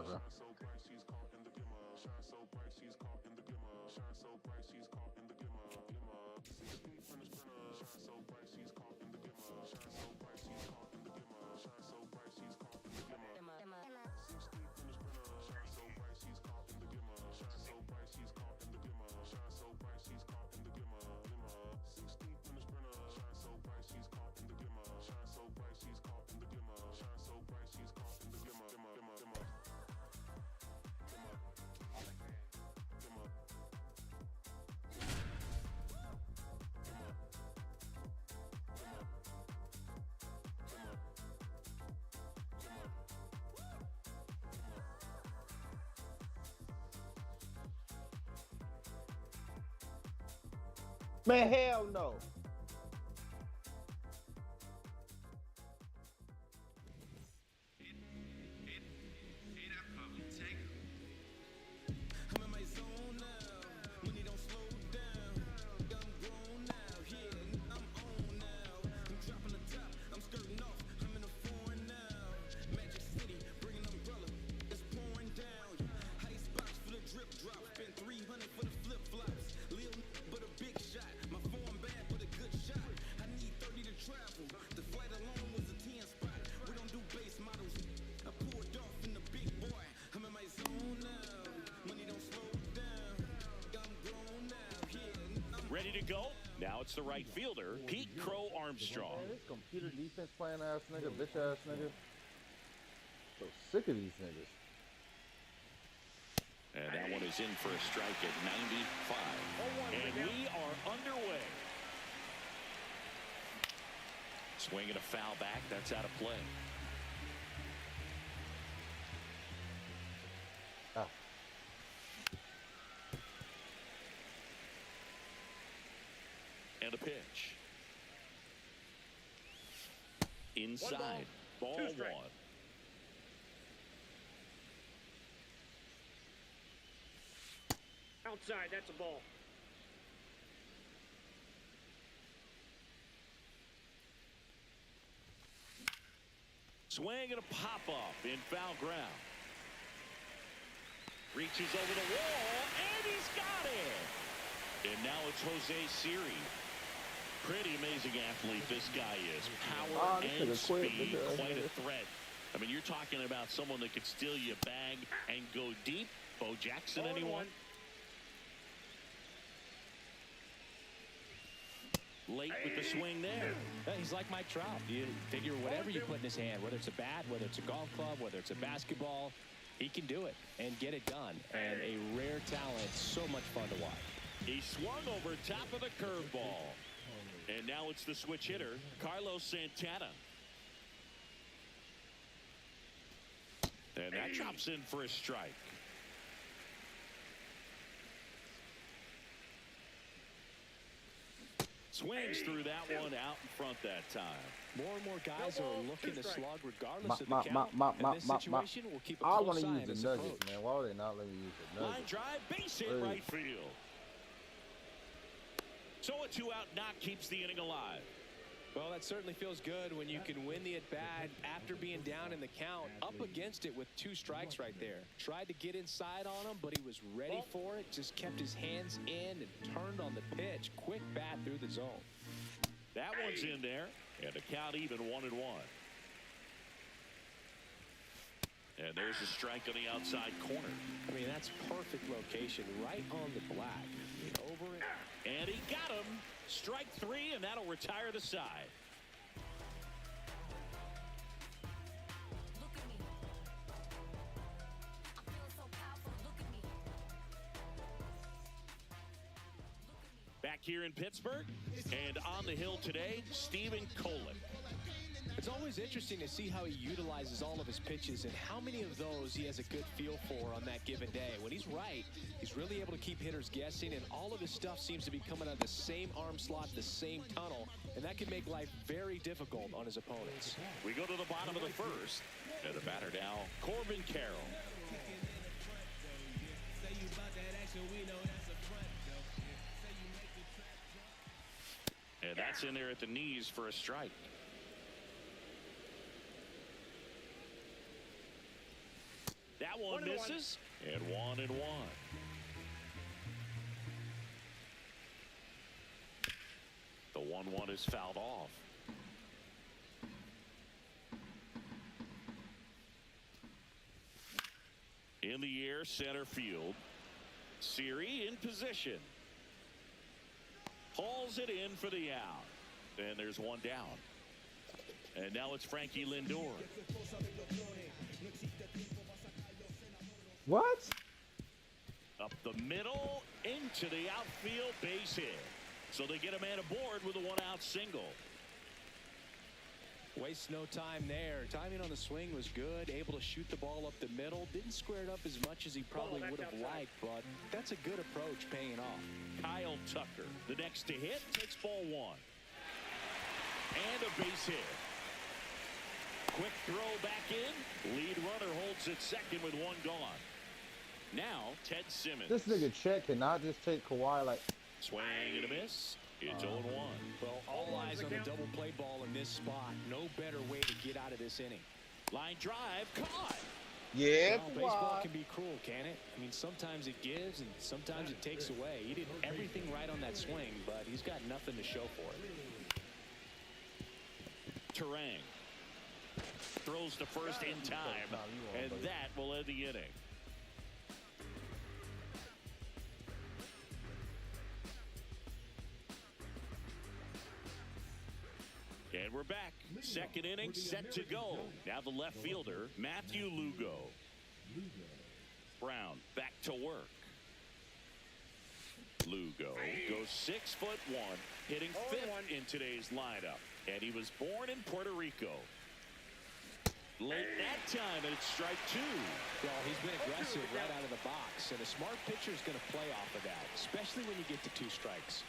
bro. Man, hell no. I'm in my zone now. Money don't slow down. I'm grown now. Yeah, I'm on now. I'm dropping the top. I'm skirting off. I'm in a foreign now. Magic City, bringing umbrella. It's pouring down. Ice box for the drip drop. Spent 300 for the flip flops. Lil but a big shot. My form bad but a good shot. I need 30 to travel. The flight alone was a 10 spot. We don't do base models. I poured off in the big boy. I'm in my zone now. Money don't slow down. I'm grown now. Yeah, Ready to go? Now it's the right fielder, Pete Crow Armstrong. Man, this computer defense playing ass nigga, bitch ass nigga. So sick of these niggas. And that one is in for a strike at 95. And we are underway. Swinging a foul back. That's out of play. Ah. And a pitch. Inside. Ball one. Outside, that's a ball. Swing and a pop-up in foul ground. Reaches over the wall, and he's got it. And now it's Jose Siri. Pretty amazing athlete this guy is. Power and speed, quite a threat. I mean, you're talking about someone that could steal you a bag and go deep. Bo Jackson, anyone? Late with the swing there. He's like Mike Trout. You figure whatever you put in his hand, whether it's a bat, whether it's a golf club, whether it's a basketball, he can do it and get it done. And a rare talent, so much fun to watch. He swung over top of the curveball. And now it's the switch hitter, Carlos Santana. And that drops in for a strike. Swings through that one out in front that time. More and more guys are looking to slug regardless of the count. In this situation, we'll keep a I close want to eye on use his the Nuggets, approach. man. Why would they not let me use the Nuggets? Line drive, base hit right field. So a two-out knock keeps the inning alive. Well, that certainly feels good when you can win the at-bat after being down in the count, up against it with 2 strikes right there. Tried to get inside on him, but he was ready for it, just kept his hands in and turned on the pitch. Quick bat through the zone. That one's in there, and the count even 1-1. And there's a strike on the outside corner. I mean, that's perfect location, right on the black. Over it. And he got him. Strike 3, and that'll retire the side. Look at me. I feel so powerful. Look at me. Back here in Pittsburgh, and on the hill today, Stephen Kolek. It's always interesting to see how he utilizes all of his pitches and how many of those he has a good feel for on that given day. When he's right, he's really able to keep hitters guessing, and all of his stuff seems to be coming out of the same arm slot, the same tunnel, and that can make life very difficult on his opponents. We go to the bottom of the first, and the batter now, Corbin Carroll. And that's in there at the knees for a strike. That That one misses. And 1-1. The 1-1 is fouled off. In the air, center field. Siri in position. Hauls it in for the out. And there's one down. And now it's Frankie Lindor. What? Up the middle, into the outfield, base hit. So they get a man aboard with a one-out single. Wastes no time there. Timing on the swing was good. Able to shoot the ball up the middle. Didn't square it up as much as he probably would have liked, but that's a good approach paying off. Kyle Tucker, the next to hit, takes ball one. And a base hit. Quick throw back in. Lead runner holds it second with one gone. Now, Ted Simmons. This nigga Chet cannot just take Kawhi like... Swing and a miss. It's 0-1. Well, all eyes on the double play ball in this spot. No better way to get out of this inning. Line drive, caught. Yeah, well, baseball can be cruel, can it? I mean, sometimes it gives and sometimes it takes away. He did everything right on that swing, but he's got nothing to show for it. Terang throws to first in time, and that will end the inning. And we're back. Second inning set to go. Now the left fielder, Matthew Lugo. Brown back to work. Lugo goes 6'1", hitting fifth in today's lineup. And he was born in Puerto Rico. Late that time, and it's strike two. Well, he's been aggressive right out of the box, and a smart pitcher is going to play off of that, especially when you get to two strikes.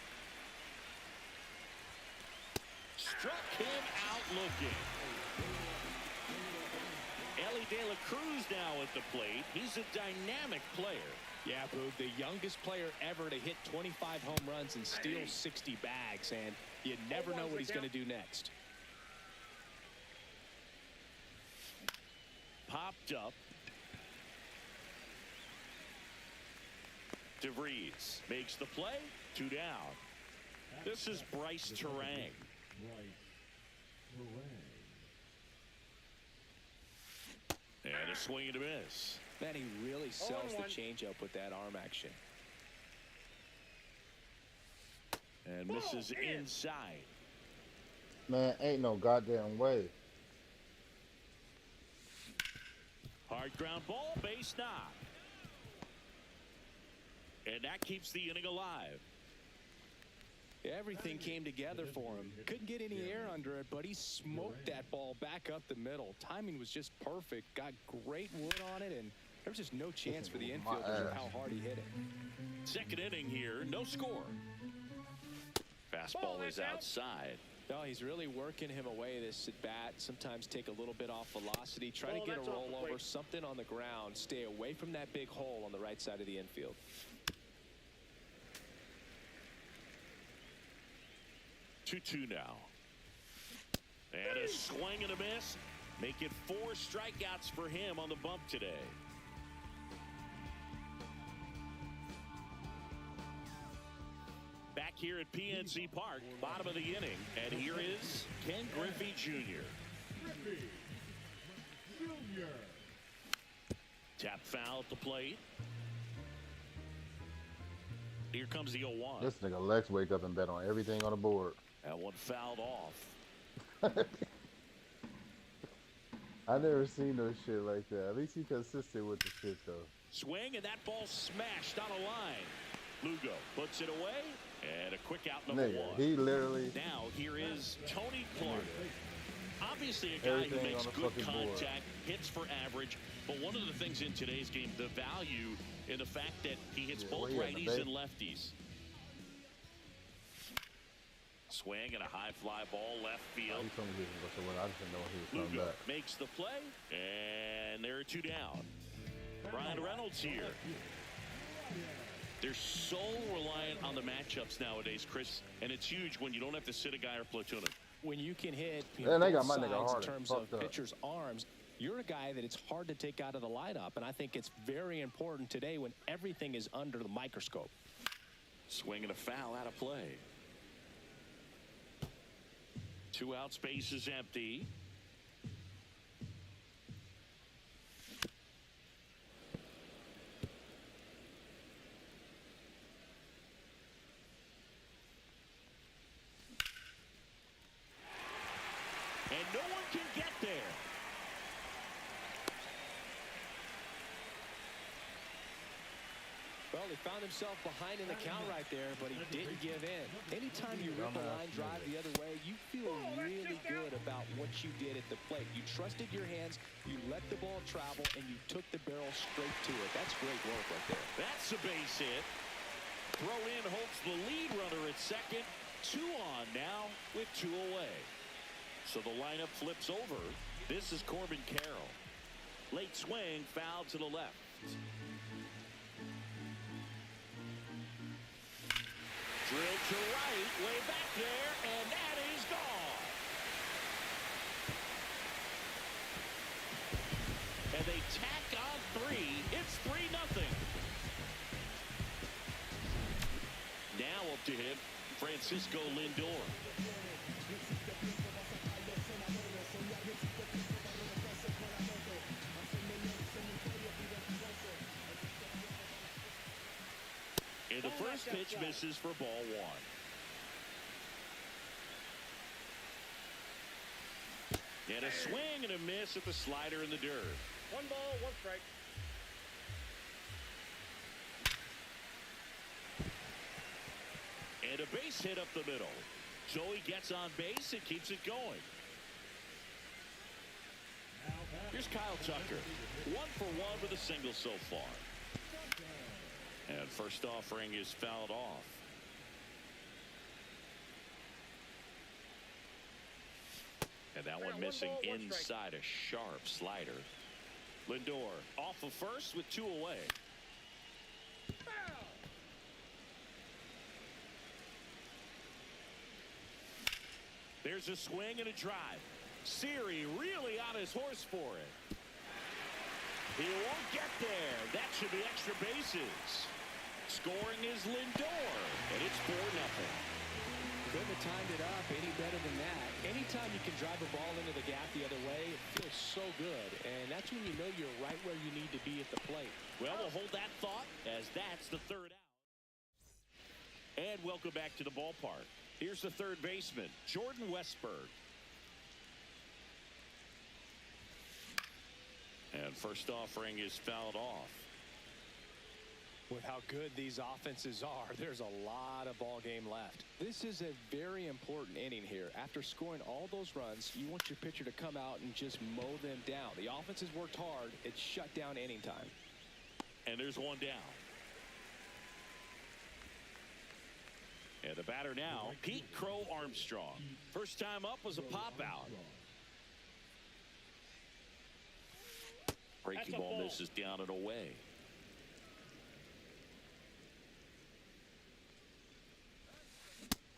Struck him out looking. Ellie De La Cruz now at the plate. He's a dynamic player. Yeah, Boog, the youngest player ever to hit 25 home runs and steal 60 bags, and you never know what he's going to do next. Popped up. DeVries makes the play. 2 down. This is Bryce Terang. And a swing and a miss. Man, he really sells the changeup with that arm action. And misses inside. Man, ain't no goddamn way. Hard ground ball, base knock. And that keeps the inning alive. Everything came together for him. Couldn't get any air under it, but he smoked that ball back up the middle. Timing was just perfect. Got great wood on it, and there was just no chance for the infielders of how hard he hit it. Second inning here, no score. Fastball is outside. No, he's really working him away this at bat. Sometimes take a little bit off velocity. Try to get a rollover, something on the ground. Stay away from that big hole on the right side of the infield. 2-2 now. And a swing and a miss. Make it 4 strikeouts for him on the bump today. Back here at PNC Park, bottom of the inning. And here is Ken Griffey Jr. Tap foul at the plate. Here comes the 0-1. This nigga Lex wake up and bet on everything on the board. That one fouled off. I never seen no shit like that. At least he consistent with the shit though. Swing, and that ball smashed on a line. Lugo puts it away, and a quick out number Nigga, 1. he literally... Now here is Tony Clark. Obviously a guy Everything who makes on the good fucking contact, board. hits for average, but one of the things in today's game, the value in the fact that he hits both righties and lefties. Swing and a high fly ball left field. He told me he was going to win. I just didn't know he was coming Lugo back. makes the play, and there are 2 down. Brian Reynolds here. They're so reliant on the matchups nowadays, Chris, and it's huge when you don't have to sit a guy or platoon him. When you can hit Man, they got both my nigga sides in Harden terms fucked of up. pitchers' arms, you're a guy that it's hard to take out of the lineup, and I think it's very important today when everything is under the microscope. Swing and a foul out of play. 2 outs, base is empty. And no one can get there. Well, he found himself behind in the count right there, but he didn't give in. Anytime you rip a line drive the other way, you feel really good about what you did at the plate. You trusted your hands, you let the ball travel, and you took the barrel straight to it. That's great work right there. That's a base hit. Throw in holds the lead runner at second. 2 on now with 2 away. So the lineup flips over. This is Corbin Carroll. Late swing, foul to the left. Drilled to right, way back there, and that is gone. And they tack on 3. It's 3-0. Now up to him, Francisco Lindor. And the first pitch misses for ball 1. And a swing and a miss at the slider in the dirt. 1 ball, 1 strike. And a base hit up the middle. Joey gets on base and keeps it going. Here's Kyle Tucker. 1 for 1 with a single so far. And first offering is fouled off. And that one missing inside a sharp slider. Lindor off of first with 2 away. There's a swing and a drive. Siri really on his horse for it. He won't get there. That should be extra bases. Scoring is Lindor, and it's 4-0. Couldn't have timed it up any better than that. Anytime you can drive a ball into the gap the other way, it feels so good. And that's when you know you're right where you need to be at the plate. Well, we'll hold that thought as that's the 3rd out. And welcome back to the ballpark. Here's the third baseman, Jordan Westburg. And first offering is fouled off. With how good these offenses are, there's a lot of ball game left. This is a very important inning here. After scoring all those runs, you want your pitcher to come out and just mow them down. The offense has worked hard. It's shut down inning time. And there's 1 down. And the batter now, Pete Crow Armstrong. First time up was a pop out. Breaking ball misses down and away.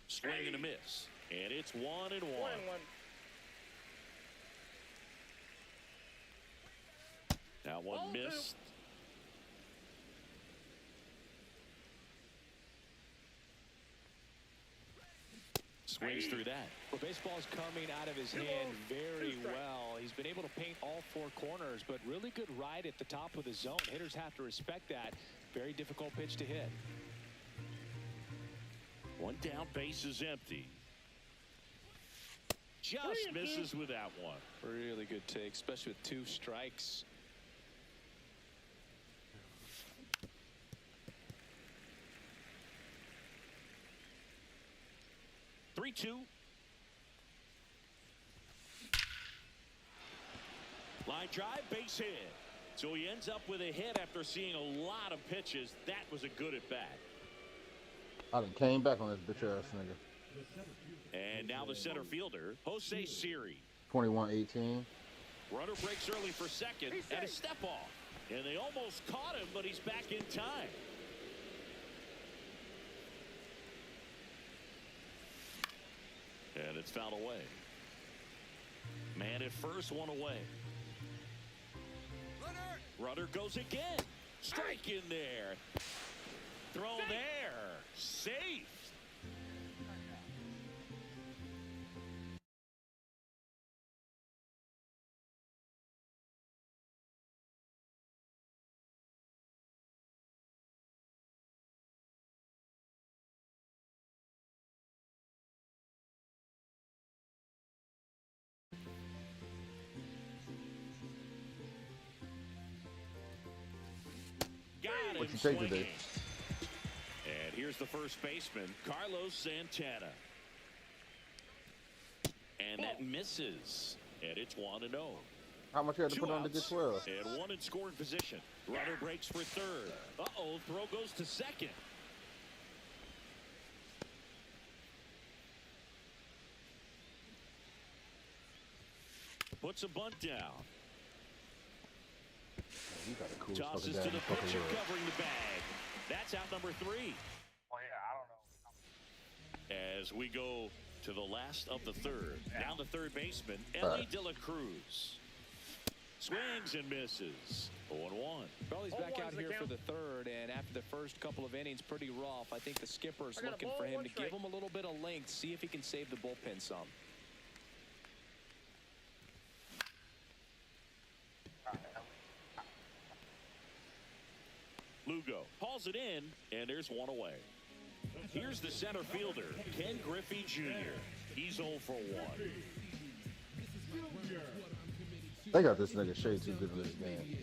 Swing and a miss. And it's 1-1. 1-1. That one missed. Swings through that. Well, baseball's coming out of his hand very well. He's been able to paint all 4 corners, but really good ride at the top of the zone. Hitters have to respect that. Very difficult pitch to hit. 1 down, base is empty. Just misses with that one. Really good take, especially with 2 strikes. Three-two. Line drive, base hit. So he ends up with a hit after seeing a lot of pitches. That was a good at bat. I done came back on this bitch ass nigga. And now the center fielder, Jose Siri. 21-18. Runner breaks early for second and a step off. And they almost caught him, but he's back in time. And it's fouled away. Man at first, 1 away. Runner goes again. Strike in there. Throw there. Safe. Got him What you take today? swinging. And here's the first baseman, Carlos Santana. And that misses. And it's 1-0. How much you had to Two put on to get outs 12? and one in scoring position. Runner breaks for third. Uh-oh, throw goes to second. Puts a bunt down. You got a cool fucking Tosses dad to in the the fucking pitcher world. covering the bag. That's out number 3. Oh yeah, I don't know. As we go to the last of the third. Down to third baseman, Ellie De La Cruz. Swings and misses. 0-1. Well, he's back out one's the here for count. the third, and after the first couple of innings, pretty rough. I think the skipper's I got a looking ball, for him one to strike. give him a little bit of length, see if he can save the bullpen some. Lugo hauls it in, and there's one away. Here's the center fielder, Ken Griffey Jr. He's 0 for 1. They got this nigga Shea too good for this game.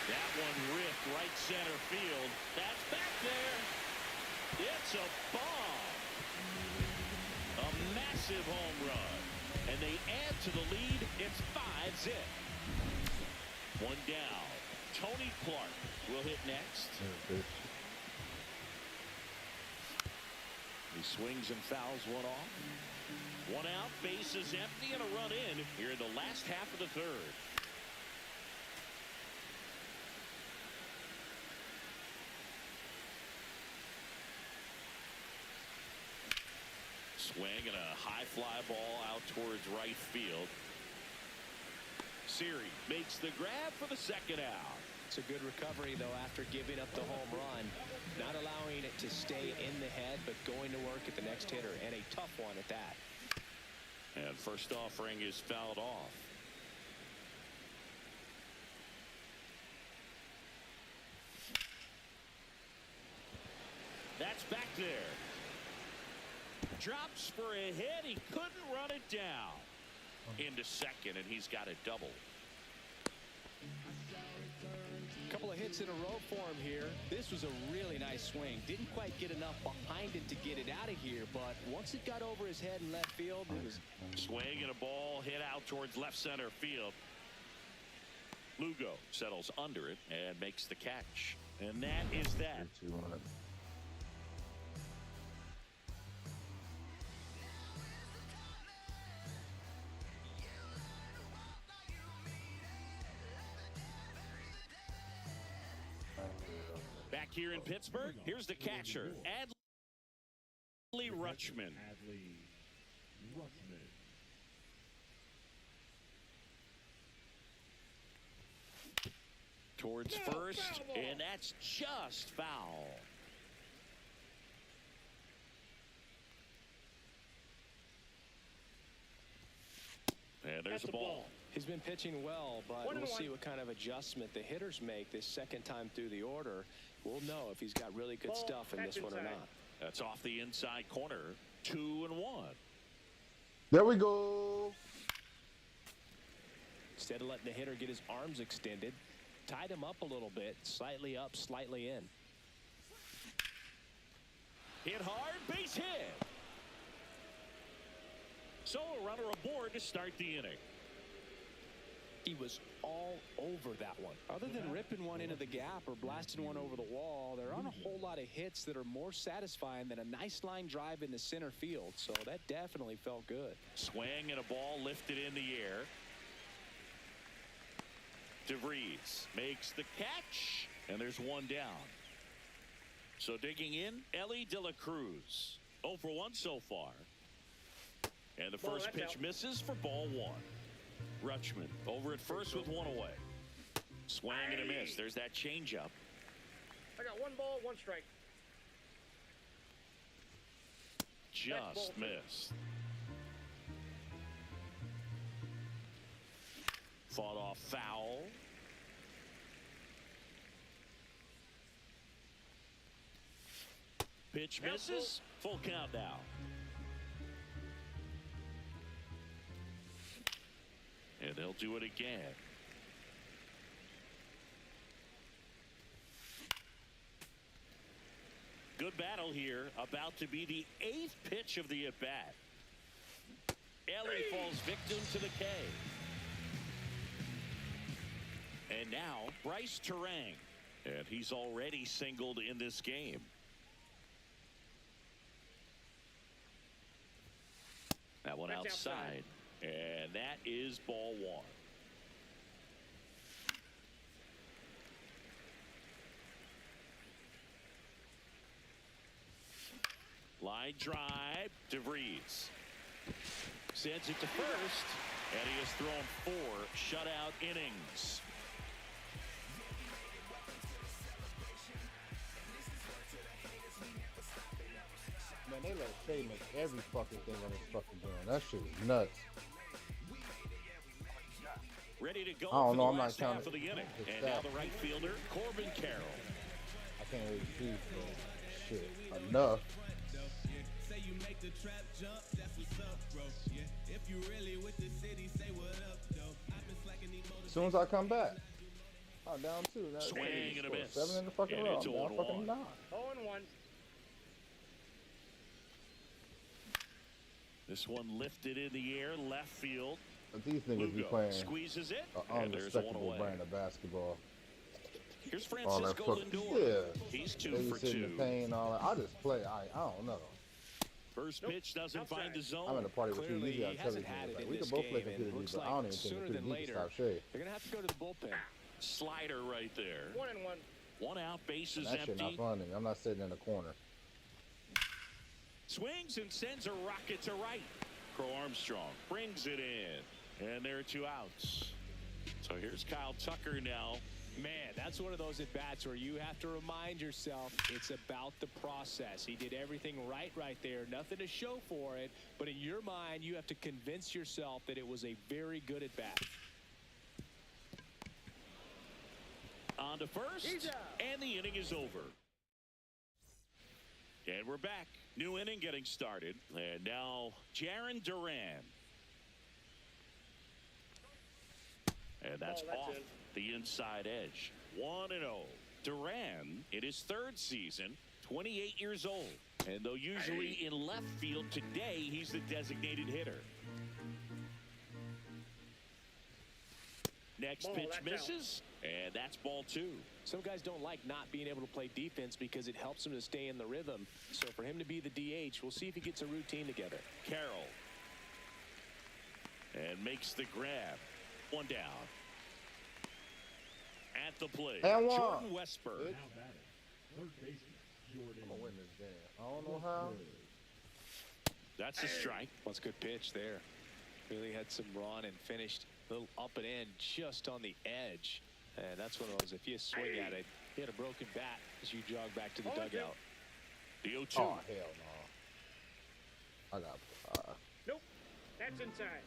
That one ripped right center field. That's back there. It's a bomb. A massive home run. And they add to the lead. It's 5-zip. One down. Tony Clark will hit next. He swings and fouls one off. One out, base is empty, and a run in here in the last half of the third. Swing and a high fly ball out towards right field. Siri makes the grab for the second out. It's a good recovery, though, after giving up the home run. Not allowing it to stay in the head, but going to work at the next hitter, and a tough one at that. And first offering is fouled off. That's back there. Drops for a hit. He couldn't run it down. Into second, and he's got a double. Couple of hits in a row for him here. This was a really nice swing. Didn't quite get enough behind it to get it out of here, but once it got over his head in left field, it was... Swing and a ball hit out towards left center field. Lugo settles under it and makes the catch. And that is that. 2-1. Back here in Pittsburgh, here's the catcher, Adley Rutschman. Towards first, and that's just foul. And there's a ball. He's been pitching well, but we'll see what kind of adjustment the hitters make this second time through the order. We'll know if he's got really good stuff in this one or not. That's off the inside corner. 2-1. There we go. Instead of letting the hitter get his arms extended, tied him up a little bit, slightly up, slightly in. Hit hard, base hit. So a runner aboard to start the inning. He was all over that one. Other than ripping one into the gap or blasting one over the wall, there aren't a whole lot of hits that are more satisfying than a nice line drive in the center field. So that definitely felt good. Swing and a ball lifted in the air. DeVries makes the catch, and there's one down. So digging in, Ellie De La Cruz. 0 for 1 so far. And the first pitch misses for ball one. Rutschman over at first with one away. Swing and a miss. There's that changeup. I got 1 ball, 1 strike. Just missed. Fought off foul. Pitch misses. Full count now. And they'll do it again. Good battle here. About to be the 8th pitch of the at-bat. Ellie falls victim to the K. And now Bryce Terang. And he's already singled in this game. That one outside. And that is ball one. Line drive, DeVries. Sends it to first, and he has thrown 4 shutout innings. Man, they let Shea make every fucking thing on this fucking game. That shit is nuts. Ready to go I don't for know, the I'm not last half counting of the inning. his And now stats. the right fielder, Corbin Carroll. I can't really see, but shit, enough. Say you make the trap jump, that's what's up, bro. Yeah, if you really with the city, say what up, though. I've been slacking these As soon as I come back, I'm down 2. Now, Swing and a miss. 7 in the fucking And row. it's I'm down 0-1. fucking 9. 0-1. This one lifted in the air, left field. But these niggas be Lugo playing squeezes it, an and there's one unrespectable away. brand of basketball. Here's All that Francisco fucking, Lindor. yeah. He's 2 They for be sitting in 2. pain, all that. I just play. I don't know. First pitch doesn't find the zone. I'm in a party with you. Clearly, Usually I he tell hasn't these had niggas, it like, in we this can both play game, and computer looks D, but I like don't even think sooner computer than D can later, stop Shea. they're going to have to go to the bullpen. Slider right there. 1-1. One out, bases That shit not empty. funny. I'm not sitting in the corner. Swings and sends a rocket to right. Crow Armstrong brings it in. And there are 2 outs. So here's Kyle Tucker now. Man, that's one of those at-bats where you have to remind yourself it's about the process. He did everything right there. Nothing to show for it. But in your mind, you have to convince yourself that it was a very good at-bat. On to first. He's out. And the inning is over. And we're back. New inning getting started. And now Jarren Duran. And that's that's off in. the inside edge. 1-0. Duran, in his 3rd season, 28 years old. And though usually in left field, today he's the designated hitter. Next Ball, pitch that's out. misses, and that's ball 2. Some guys don't like not being able to play defense because it helps them to stay in the rhythm. So for him to be the DH, we'll see if he gets a routine together. Carroll. And makes the grab. 1 down. At the plate, And 1. Jordan Westberg. I'm gonna win this game. I don't know how. That's a strike. That's a good pitch there. Really had some run and finished a little up and in just on the edge. And that's one of those, if you swing at it, you had a broken bat as you jog back to the dugout. The 0-2. Oh, hell no. I got Nope. That's inside.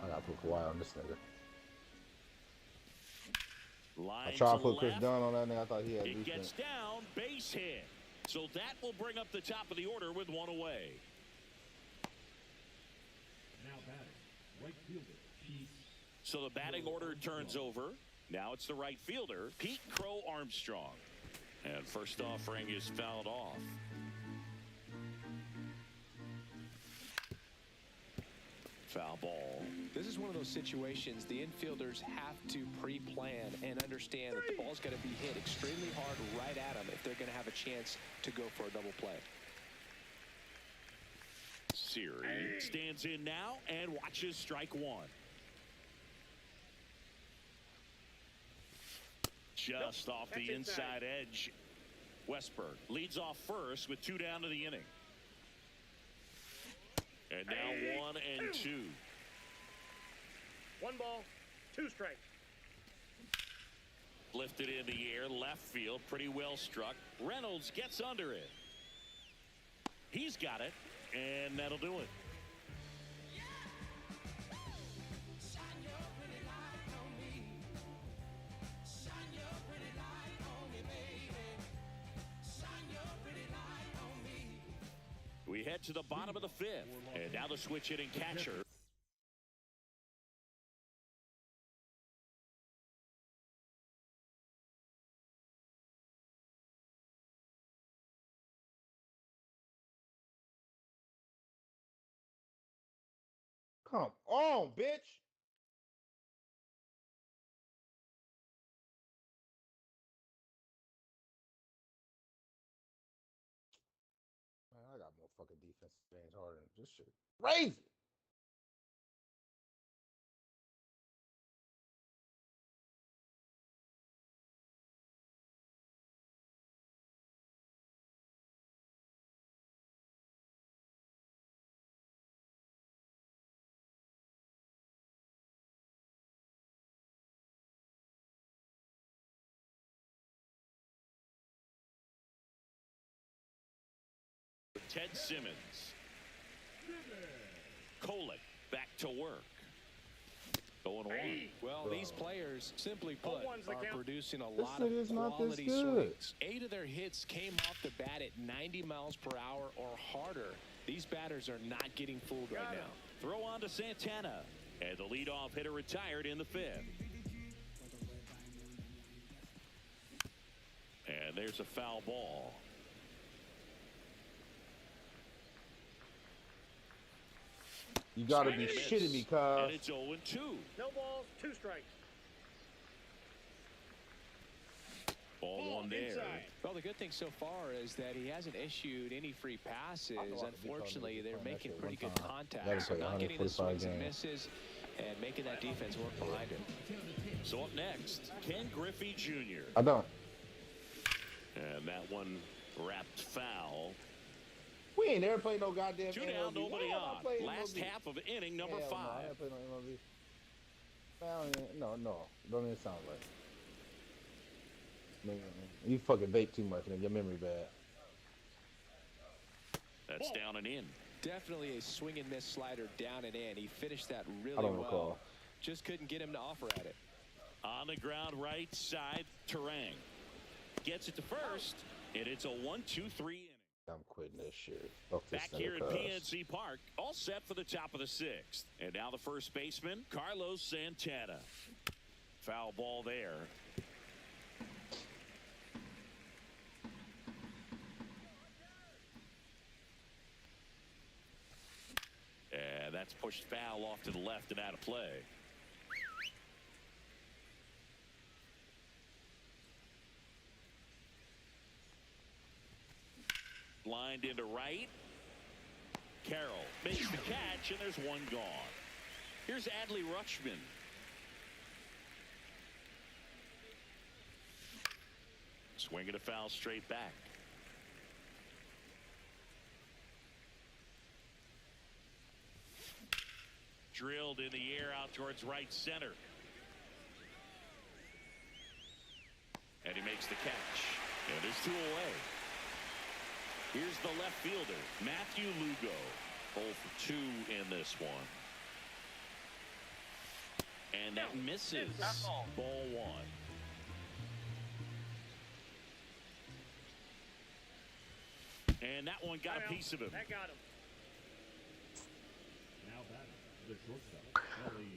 I got to put Kawhi on this nigga. Line I tried to to put Chris left. Dunn on that nigga. I thought he had It gets defense. down, base hit. So that will bring up the top of the order with 1 away. So the batting order turns over. Now it's the right fielder, Pete Crow Armstrong. And first offering is fouled off. Foul ball. This is one of those situations the infielders have to pre-plan and understand that the ball's got to be hit extremely hard right at them if they're going to have a chance to go for a double play. Siri stands in now and watches strike 1. Just off the That's inside inside. edge. Westberg leads off first with 2 down to the inning. And now 1-2. 1 ball, 2 strikes. Lifted in the air, left field, pretty well struck. Reynolds gets under it. He's got it, and that'll do it. We head to the bottom of the 5th, and now the switch hitting catcher. Come on, bitch. Man, I got more fucking defense advantage harder than this shit. Crazy. Ted Simmons. Kolek back to work. Going one. Well, these players, simply put, one's the are count. producing a This lot of nigga's not this quality good. swings. 8 of their hits came off the bat at 90 miles per hour or harder. These batters are not getting fooled right now. Throw on to Santana. And the leadoff hitter retired in the 5th. And there's a foul ball. You gotta be Swing and a shitting me, miss. cuz. And it's 0-2. No balls, 2 strikes. Ball one there. Inside. Well, the good thing so far is that he hasn't issued any free passes. I know I could be Unfortunately, calling they're that making shit pretty one good time. contact. Gotta So play not getting the 145 swings and games. misses and making that defense work behind him. So up next, Ken Griffey Jr. I don't. And that one wrapped foul. We ain't never played no goddamn 2 MLB. down, nobody Why am I on. playing Last MLB? half of inning number Hell 5. No, I haven't played no MLB. No. Don't even sound right. Man, you fucking vape too much, man. Your memory bad. That's down and in. Definitely a swing and miss slider down and in. He finished that really I don't well. recall. Just couldn't get him to offer at it. On the ground right side, Terang gets it to first, and it's a 1-2-3 inning. I'm quitting this shit. Fuck this Back nigga, here at cuz. PNC Park, all set for the top of the 6th. And now the first baseman, Carlos Santana. Foul ball there. And that's pushed foul off to the left and out of play. Lined into right. Carroll makes the catch, and there's one gone. Here's Adley Rutschman. Swinging a foul straight back. Drilled in the air out towards right center. And he makes the catch. And there's 2 away. Here's the left fielder, Matthew Lugo. 0 for 2 in this one. And that misses. Ball 1. And that one got a piece of him. That got him.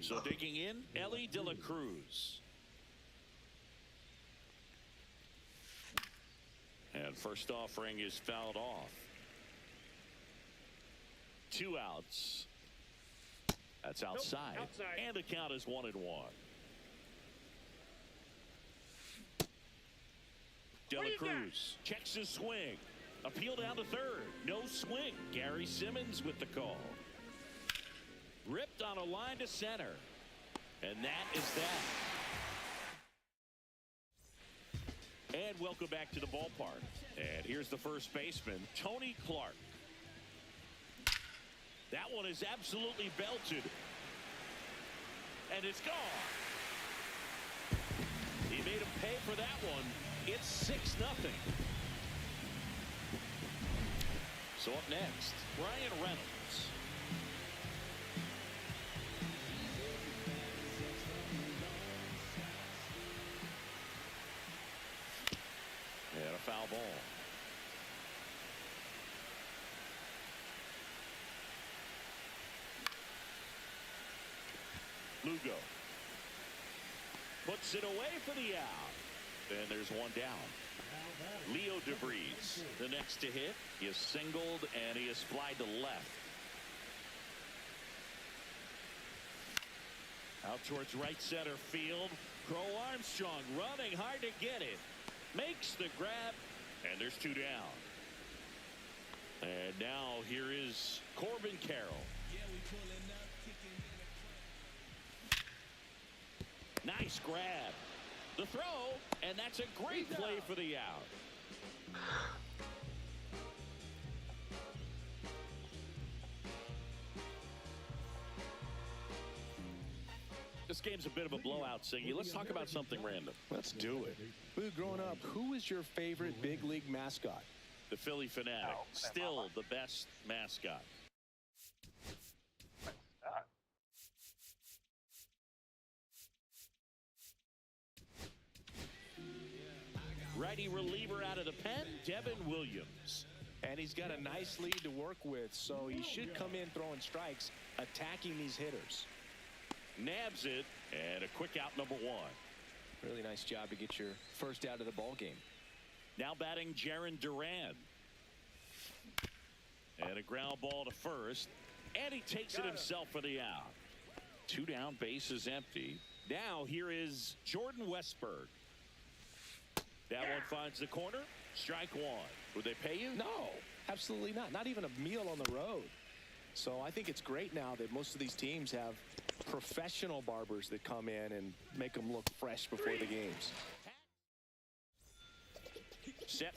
So digging in, Ellie De La Cruz. And first offering is fouled off. 2 outs. That's outside. outside. And the count is 1-1. De La What do you got? Cruz checks his swing. Appeal down to third. No swing. Gary Simmons with the call. Ripped on a line to center. And that is that. And welcome back to the ballpark. And here's the first baseman, Tony Clark. That one is absolutely belted. And it's gone. He made him pay for that one. It's 6-0. So up next, Ryan Reynolds. And a foul ball. Lugo puts it away for the out. And there's one down. Leo DeVries, the next to hit. He is singled and he is flied to left. Out towards right center field. Crow Armstrong running hard to get it. Makes the grab. And there's two down. And now here is Corbin Carroll. Nice grab. The throw, and that's a great play for the out. This game's a bit of a blowout, Siggy. Let's talk about something random. Let's do it. Boo, growing up, who was your favorite big league mascot? The Philly Fanatic, still the best mascot. Righty reliever out of the pen, Devin Williams. And he's got a nice lead to work with, so he should come in throwing strikes, attacking these hitters. Nabs it, and a quick out, number one. Really nice job to get your first out of the ball game. Now batting Jarren Duran. And a ground ball to first, and he takes it himself for the out. Two down, base is empty. Now here is Jordan Westberg. That one finds the corner. Strike one. Would they pay you? No, absolutely not. Not even a meal on the road. So I think it's great now that most of these teams have professional barbers that come in and make them look fresh before the games. Set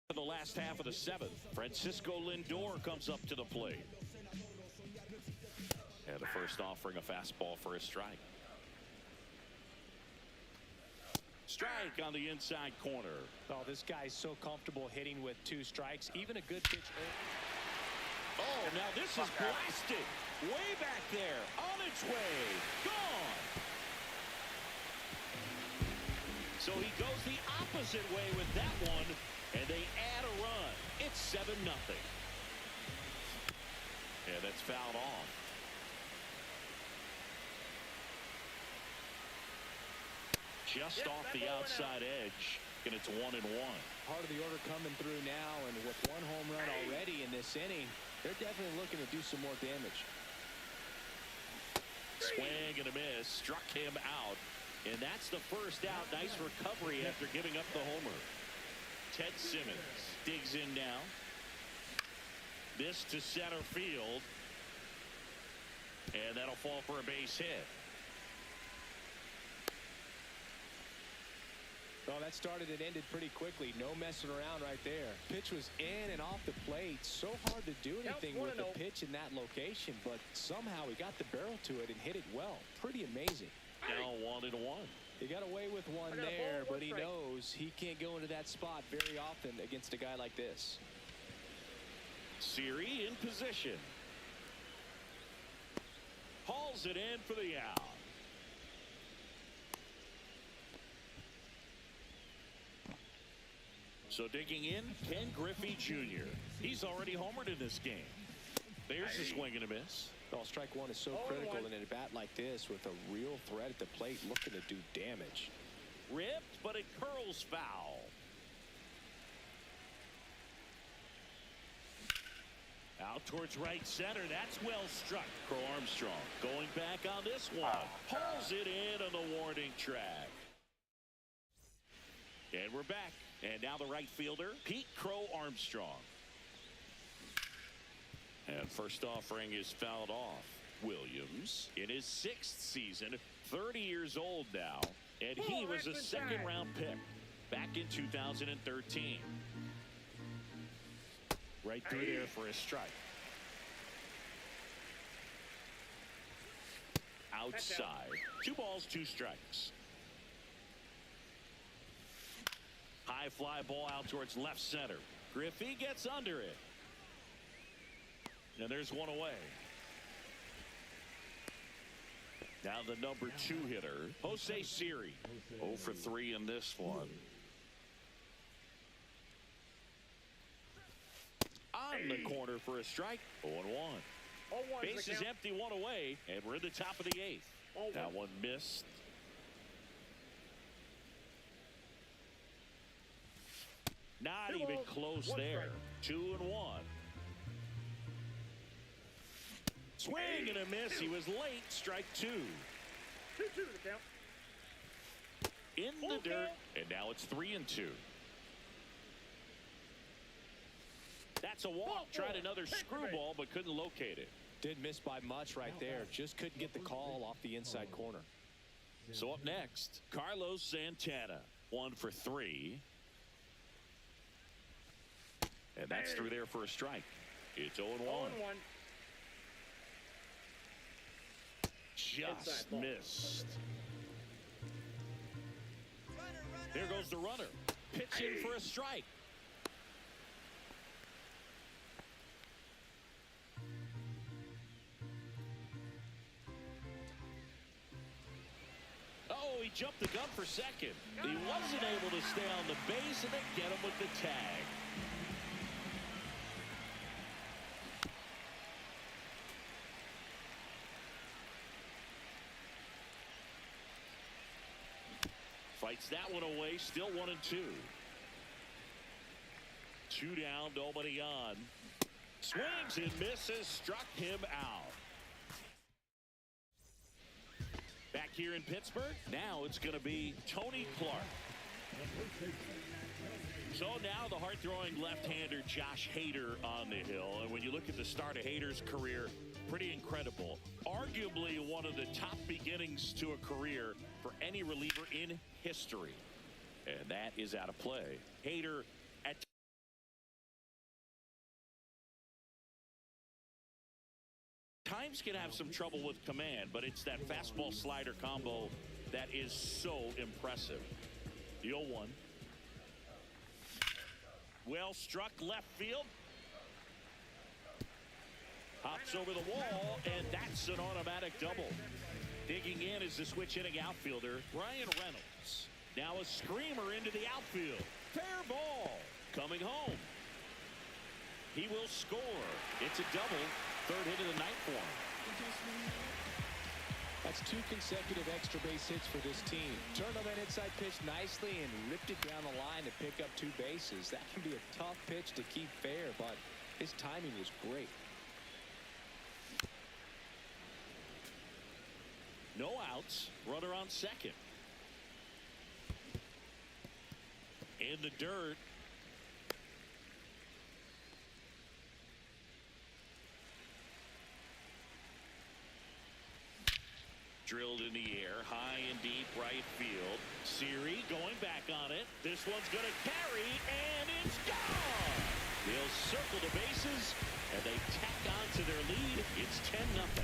for the last half of the seventh. Francisco Lindor comes up to the plate. And the first offering a fastball for a strike. Strike on the inside corner. Oh, this guy's so comfortable hitting with two strikes. Even a good pitch. Oh, now this is blasted. Way back there. On its way. Gone. So he goes the opposite way with that one. And they add a run. It's 7-0. And that's fouled off. Just off the outside edge, and it's 1-1. Part of the order coming through now, and with one home run already in this inning, they're definitely looking to do some more damage. Swing and a miss, struck him out, and that's the first out. Nice recovery after giving up the homer. Ted Simmons digs in now. This to center field, and that'll fall for a base hit. Well, that started and ended pretty quickly. No messing around right there. Pitch was in and off the plate. So hard to do anything with the pitch in that location, but somehow he got the barrel to it and hit it well. Pretty amazing. Now 1-1. He got away with one there, but he knows he can't go into that spot very often against a guy like this. Siri in position. Hauls it in for the out. So digging in, Ken Griffey Jr. He's already homered in this game. There's a swing and a miss. Well, strike one is so critical in a bat like this with a real threat at the plate looking to do damage. Ripped, but it curls foul. Out towards right center. That's well struck. Crow Armstrong going back on this one. Hauls it in on the warning track. And we're back. And now the right fielder, Pete Crow Armstrong. And first offering is fouled off. Williams in his 6th season, 30 years old now, and he was a second-round pick back in 2013. Right through there for a strike. Outside. 2 balls, 2 strikes. High fly ball out towards left center. Griffey gets under it. And there's one away. Now the number 2 hitter, Jose Siri. 0 for 3 in this one. On the corner for a strike. 0-1. Base is empty, 1 away, and we're in the top of the 8th. That one missed. Not even close there. 2-1. Swing and a miss. He was late. Strike 2. 2-2 the count. In the dirt, and now it's 3-2. That's a walk. Tried another screwball, but couldn't locate it. Didn't miss by much right there. Just couldn't get the call off the inside corner. So up next, Carlos Santana. 1 for 3. And that's through there for a strike. It's 0-1. 0-1. Just missed. There goes the runner. Pitch in for a strike. Oh, he jumped the gun for second. He wasn't able to stay on the base, and they get him with the tag. Fights that one away, still 1-2. 2 down, nobody on. Swings and misses, struck him out. Back here in Pittsburgh, now it's going to be Tony Clark. So now the hard-throwing left-hander Josh Hader on the hill. And when you look at the start of Hader's career, pretty incredible. Arguably one of the top beginnings to a career for any reliever in history. And that is out of play. Hader at times can have some trouble with command, but it's that fastball slider combo that is so impressive. The 0-1. Well struck left field. Hops over the wall, and that's an automatic double. Digging in is the switch hitting outfielder, Ryan Reynolds. Now a screamer into the outfield. Fair ball. Coming home. He will score. It's a double. 3rd hit of the night for him. That's 2 consecutive extra base hits for this team. Turned on that inside pitch nicely and ripped it down the line to pick up 2 bases. That can be a tough pitch to keep fair, but his timing was great. No outs. Runner on second. In the dirt. Drilled in the air, high and deep right field. Siri going back on it. This one's going to carry, and it's gone. They'll circle the bases, and they tack on to their lead. It's 10-0.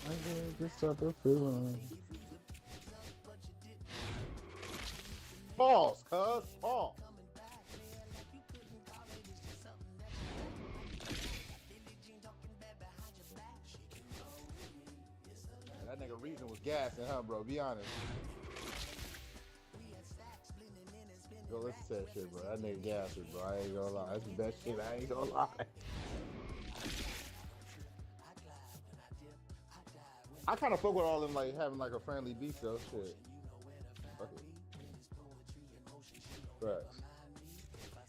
I get this other feeling. Balls, cuz. Balls. nigga Reason was gassing, huh, bro? Be honest. Go listen to that shit, bro. That nigga gassing, bro. I ain't gonna lie. That's the best shit. I ain't gonna lie. I kind of fuck with all them, like, having, like, a friendly beef, though. Shit. Fuck it. Facts.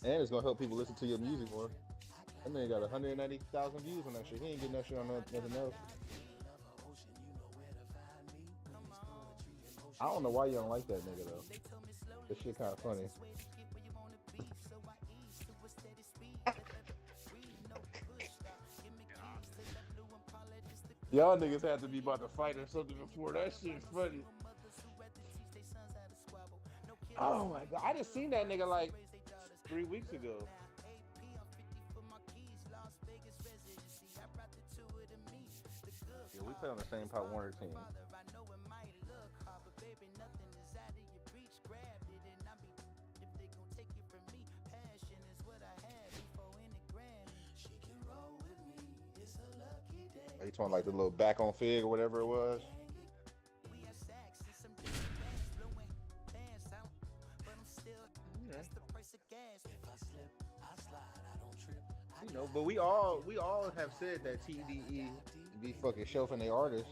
And it's gonna help people listen to your music more. That man got 190,000 views on that shit. He ain't getting that shit on nothing else. I don't know why you don't like that nigga, though. That shit kind of funny. Y'all niggas have to be about to fight or something before that shit's funny. Oh my god, I just seen that nigga like 3 weeks ago. Yeah, we play on the same Pop Warner team. Are you talking like the little back on fig or whatever it was? You know, but we all have said that TDE be fucking shelving their artists.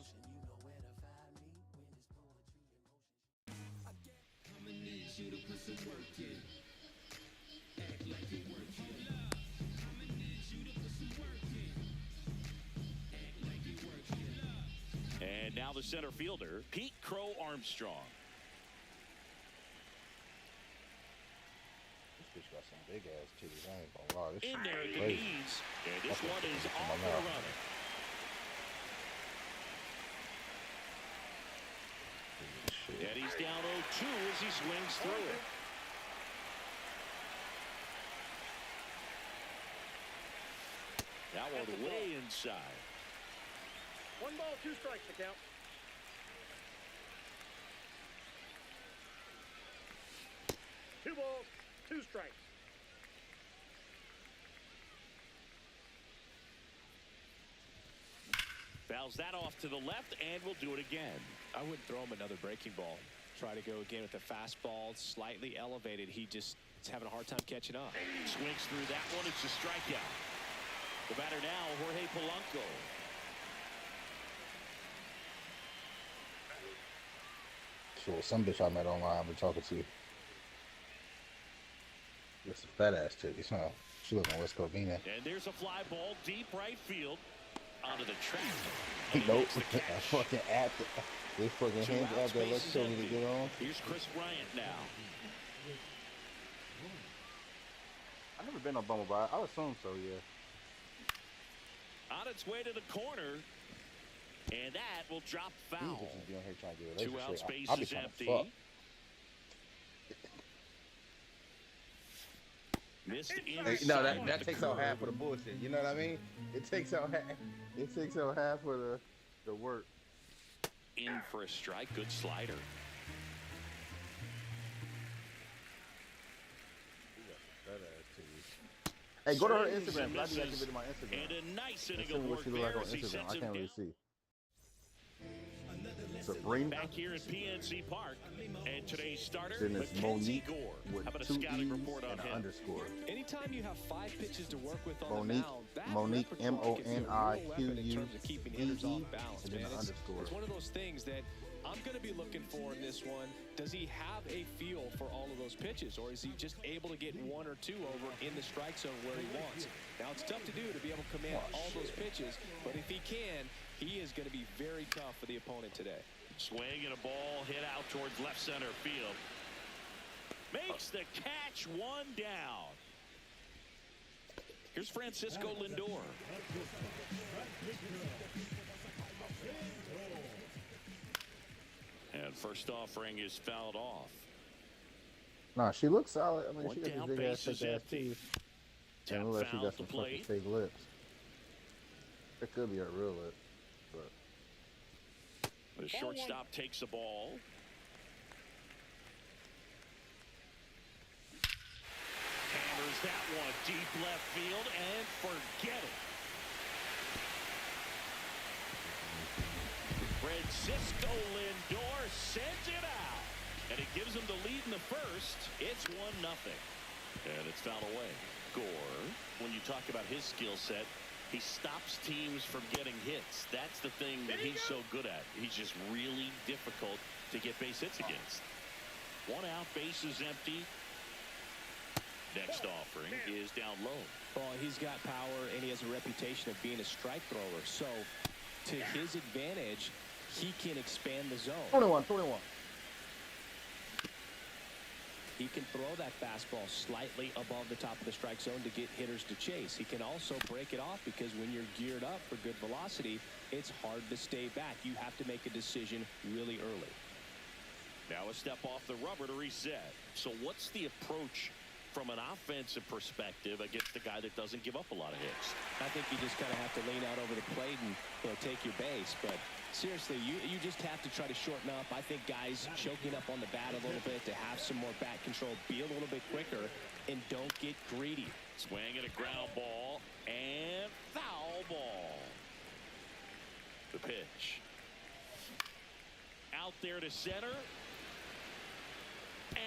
And now the center fielder, Pete Crow Armstrong. This bitch got some big ass titties. I ain't gonna lie. This In shit there at the crazy. knees, and this one is off and running. And he's down 0-2 as he swings through it. That one way inside. 1 ball, 2 strikes to count. Two balls, 2 strikes. Fouls that off to the left, and we'll do it again. I wouldn't throw him another breaking ball. Try to go again with the fastball, slightly elevated. He just is having a hard time catching up. Swings through that one. It's a strikeout. The batter now, Jorge Polanco. Shit, some bitch I met online I've been talking to. With some fat ass titties, huh? She live in West Covina. And there's a fly ball deep right field onto the track. Nope. I fucking app. They fucking hands out there. Let's show me to get on. Here's Chris Bryant now. I've never been on Bumblebee. I assume so, yeah. On its way to the corner. And that will drop These foul. bitches be on here trying to get a 2 out, relationship. space I'll be is trying to empty. fuck. Missed Hey, inside. no, on that the takes out curve. half of the bullshit. You know what I mean? It takes out half. It takes out half of the work. In for a strike. Good slider. Hey, go to her Swings Instagram. and 'Cause I misses. deactivated my Instagram. And a nice Let's inning see of what work she look like there on as he Instagram. sends I him can't really down. see. Sabrina. Back here at PNC Park. And today's starter, Then it's Mackenzie Monique Gore. How with about a 2 scouting E's report on and an him? underscore. Anytime you have 5 pitches to work with on Monique, the mound, that Monique, repertoire can be a real weapon in MONIQUE, terms of keeping hitters off balance, and then man. an underscore. It's one of those things that I'm going to be looking for in this one. Does he have a feel for all of those pitches, or is he just able to get 1 or 2 over in the strike zone where he wants? Now, it's tough to do to be able to command all those pitches, but if he can, he is going to be very tough for the opponent today. Swing and a ball hit out towards left center field. Makes the catch, 1 down. Here's Francisco Lindor. And first offering is fouled off. Nah, she looks solid. I mean, One she got down, these big ass, bases thick ass empty. teeth. Tap And it looks like she foul got to some fucking plate. fake lips. It could be her real lip, but The shortstop takes the ball. Hammers that one deep left field and forget it. Reds Francisco Lindor sends it out. And it gives them the lead in the first. It's 1-0. And it's fouled away. Gore, when you talk about his skill set, he stops teams from getting hits. That's the thing that he's so good at. He's just really difficult to get base hits against. 1 out, bases empty. Next offering is down low. Well, he's got power, and he has a reputation of being a strike thrower. So, to his advantage, he can expand the zone. 21. He can throw that fastball slightly above the top of the strike zone to get hitters to chase. He can also break it off because when you're geared up for good velocity, it's hard to stay back. You have to make a decision really early. Now a step off the rubber to reset. So what's the approach from an offensive perspective against the guy that doesn't give up a lot of hits? I think you just kind of have to lean out over the plate and take your base. But seriously, you just have to try to shorten up. I think guys choking up on the bat a little bit to have some more bat control, be a little bit quicker, and don't get greedy. Swing at a ground ball and foul ball. The pitch. Out there to center.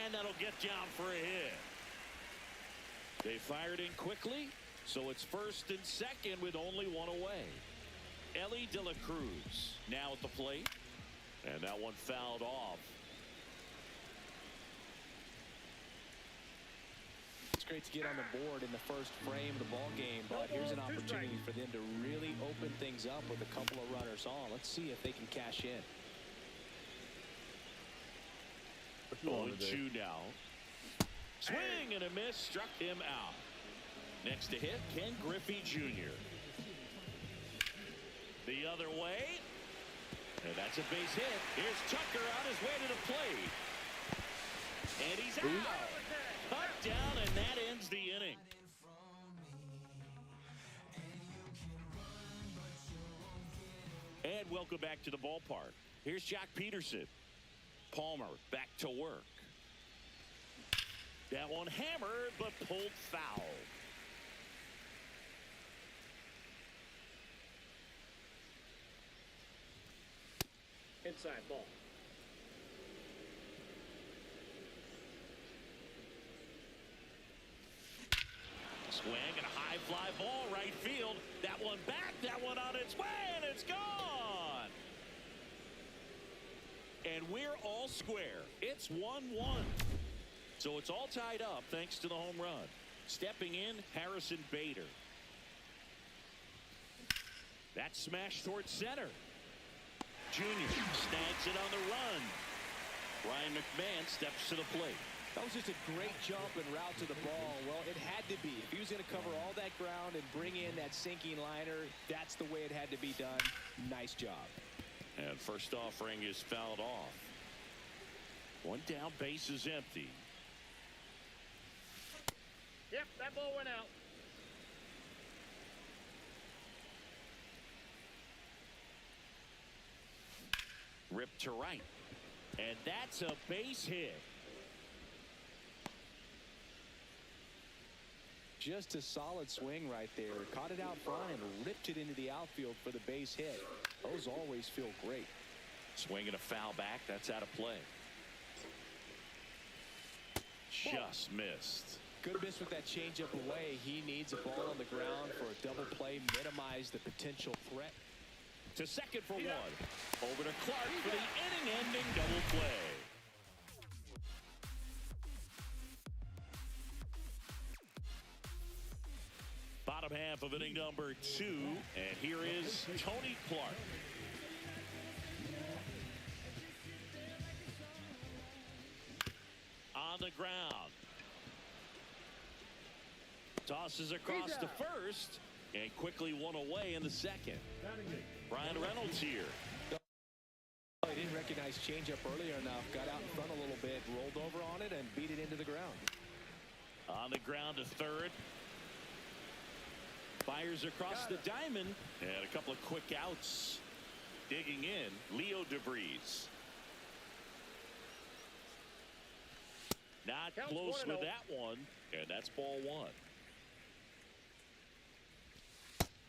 And that'll get down for a hit. They fired in quickly, so it's first and second with only 1 away. Ellie De La Cruz now at the plate, and that one fouled off. It's great to get on the board in the first frame of the ball game, but here's an opportunity for them to really open things up with a couple of runners on. Let's see if they can cash in. 0-2 now. Swing and a miss, struck him out. Next to hit, Ken Griffey Jr. The other way. And that's a base hit. Here's Tucker on his way to the plate. And he's out. Cut down, and that ends the inning. And welcome back to the ballpark. Here's Jock Peterson. Palmer back to work. That one hammered, but pulled foul. Inside ball. Swing and a high fly ball right field. That one back, that one on its way, and it's gone. And we're all square. It's 1-1. So it's all tied up thanks to the home run. Stepping in, Harrison Bader. That's smashed towards center. Junior snags it on the run. Ryan McMahon steps to the plate. That was just a great jump and route to the ball. Well, it had to be. If he was going to cover all that ground and bring in that sinking liner, that's the way it had to be done. Nice job. And first offering is fouled off. One down, base is empty. Yep, that ball went out. Ripped to right. And that's a base hit. Just a solid swing right there. Caught it out front and ripped it into the outfield for the base hit. Those always feel great. Swing and a foul back. That's out of play. Just missed. Good miss with that changeup away. He needs a ball on the ground for a double play, minimize the potential threat. To second for one. Over to Clark for the inning-ending double play. Bottom half of inning number 2, and here is Tony Clark. On the ground. Tosses across to first, and quickly one away in the second. Brian Reynolds here. He didn't recognize changeup earlier enough. Got out in front a little bit, rolled over on it, and beat it into the ground. On the ground to third. Fires across the diamond, and a couple of quick outs. Digging in, Leo DeVries. Not Counts close 1-0. with that one, and that's ball 1.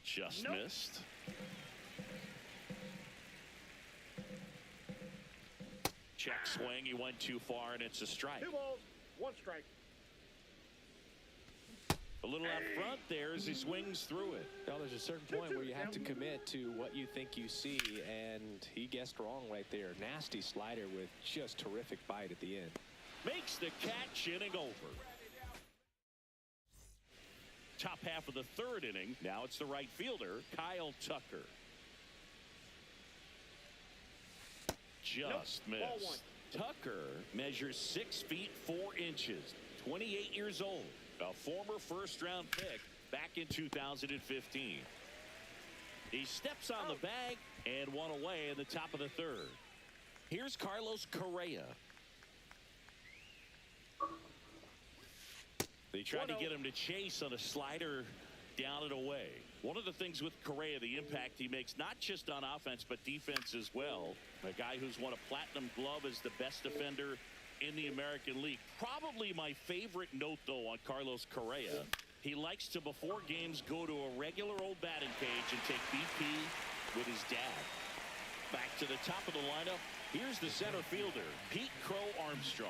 Just missed. Check swing. He went too far, and it's a strike. 2 balls, 1 strike. A little out front there as he swings through it. Now, there's a certain point where you have to commit to what you think you see, and he guessed wrong right there. Nasty slider with just terrific bite at the end. Makes the catch, inning over. Top half of the 3rd inning. Now it's the right fielder, Kyle Tucker. Just Nope. Ball missed. Tucker measures 6 feet 4 inches, 28 years old, a former first-round pick back in 2015. He steps on the bag and 1 away in the top of the 3rd. Here's Carlos Correa. They tried to get him to chase on a slider down and away. One of the things with Correa, the impact he makes, not just on offense, but defense as well. A guy who's won a platinum glove as the best defender in the American League. Probably my favorite note, though, on Carlos Correa. He likes to, before games, go to a regular old batting cage and take BP with his dad. Back to the top of the lineup. Here's the center fielder, Pete Crow Armstrong.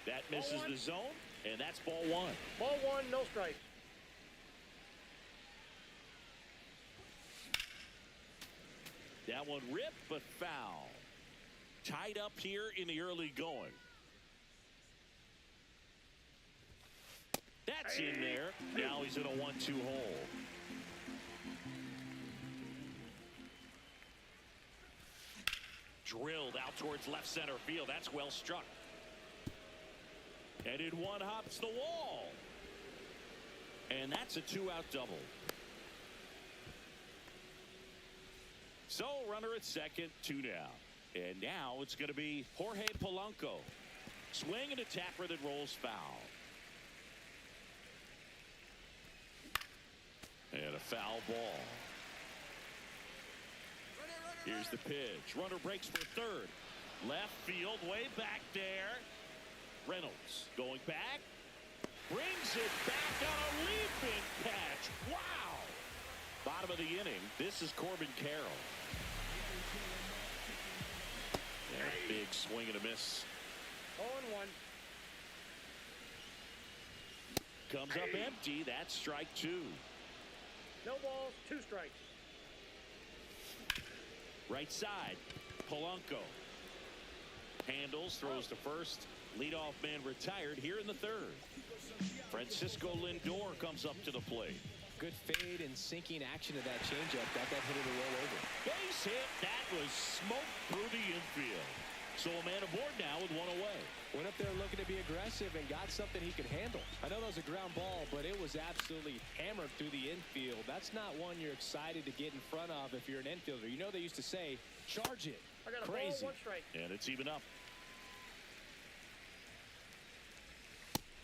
That misses the zone, and that's ball 1. Ball 1, no strikes. That one ripped, but foul. Tied up here in the early going. That's in there. Now he's in a 1-2 hole. Drilled out towards left center field. That's well struck. And in one hops the wall. And that's a 2-out double. So runner at second, 2 down. And now it's going to be Jorge Polanco. Swing and a tapper that rolls foul. And a foul ball. Here's the pitch. Runner breaks for 3rd. Left field, way back there. Reynolds going back. Brings it back on a leaping catch. Wow. Bottom of the inning. This is Corbin Carroll. And a big swing and a miss. 0-1. Comes up empty. That's strike 2. No balls, 2 strikes. Right side. Polanco. Handles, throws to first. Leadoff man retired here in the 3rd. Francisco Lindor comes up to the plate. Good fade and sinking action of that changeup. Got that hitter to roll over. Base hit. That was smoked through the infield. So a man aboard now with 1 away. Went up there looking to be aggressive and got something he could handle. I know that was a ground ball, but it was absolutely hammered through the infield. That's not one you're excited to get in front of if you're an infielder. You know they used to say, charge it. I got a Crazy. ball, 1 strike. And it's even up.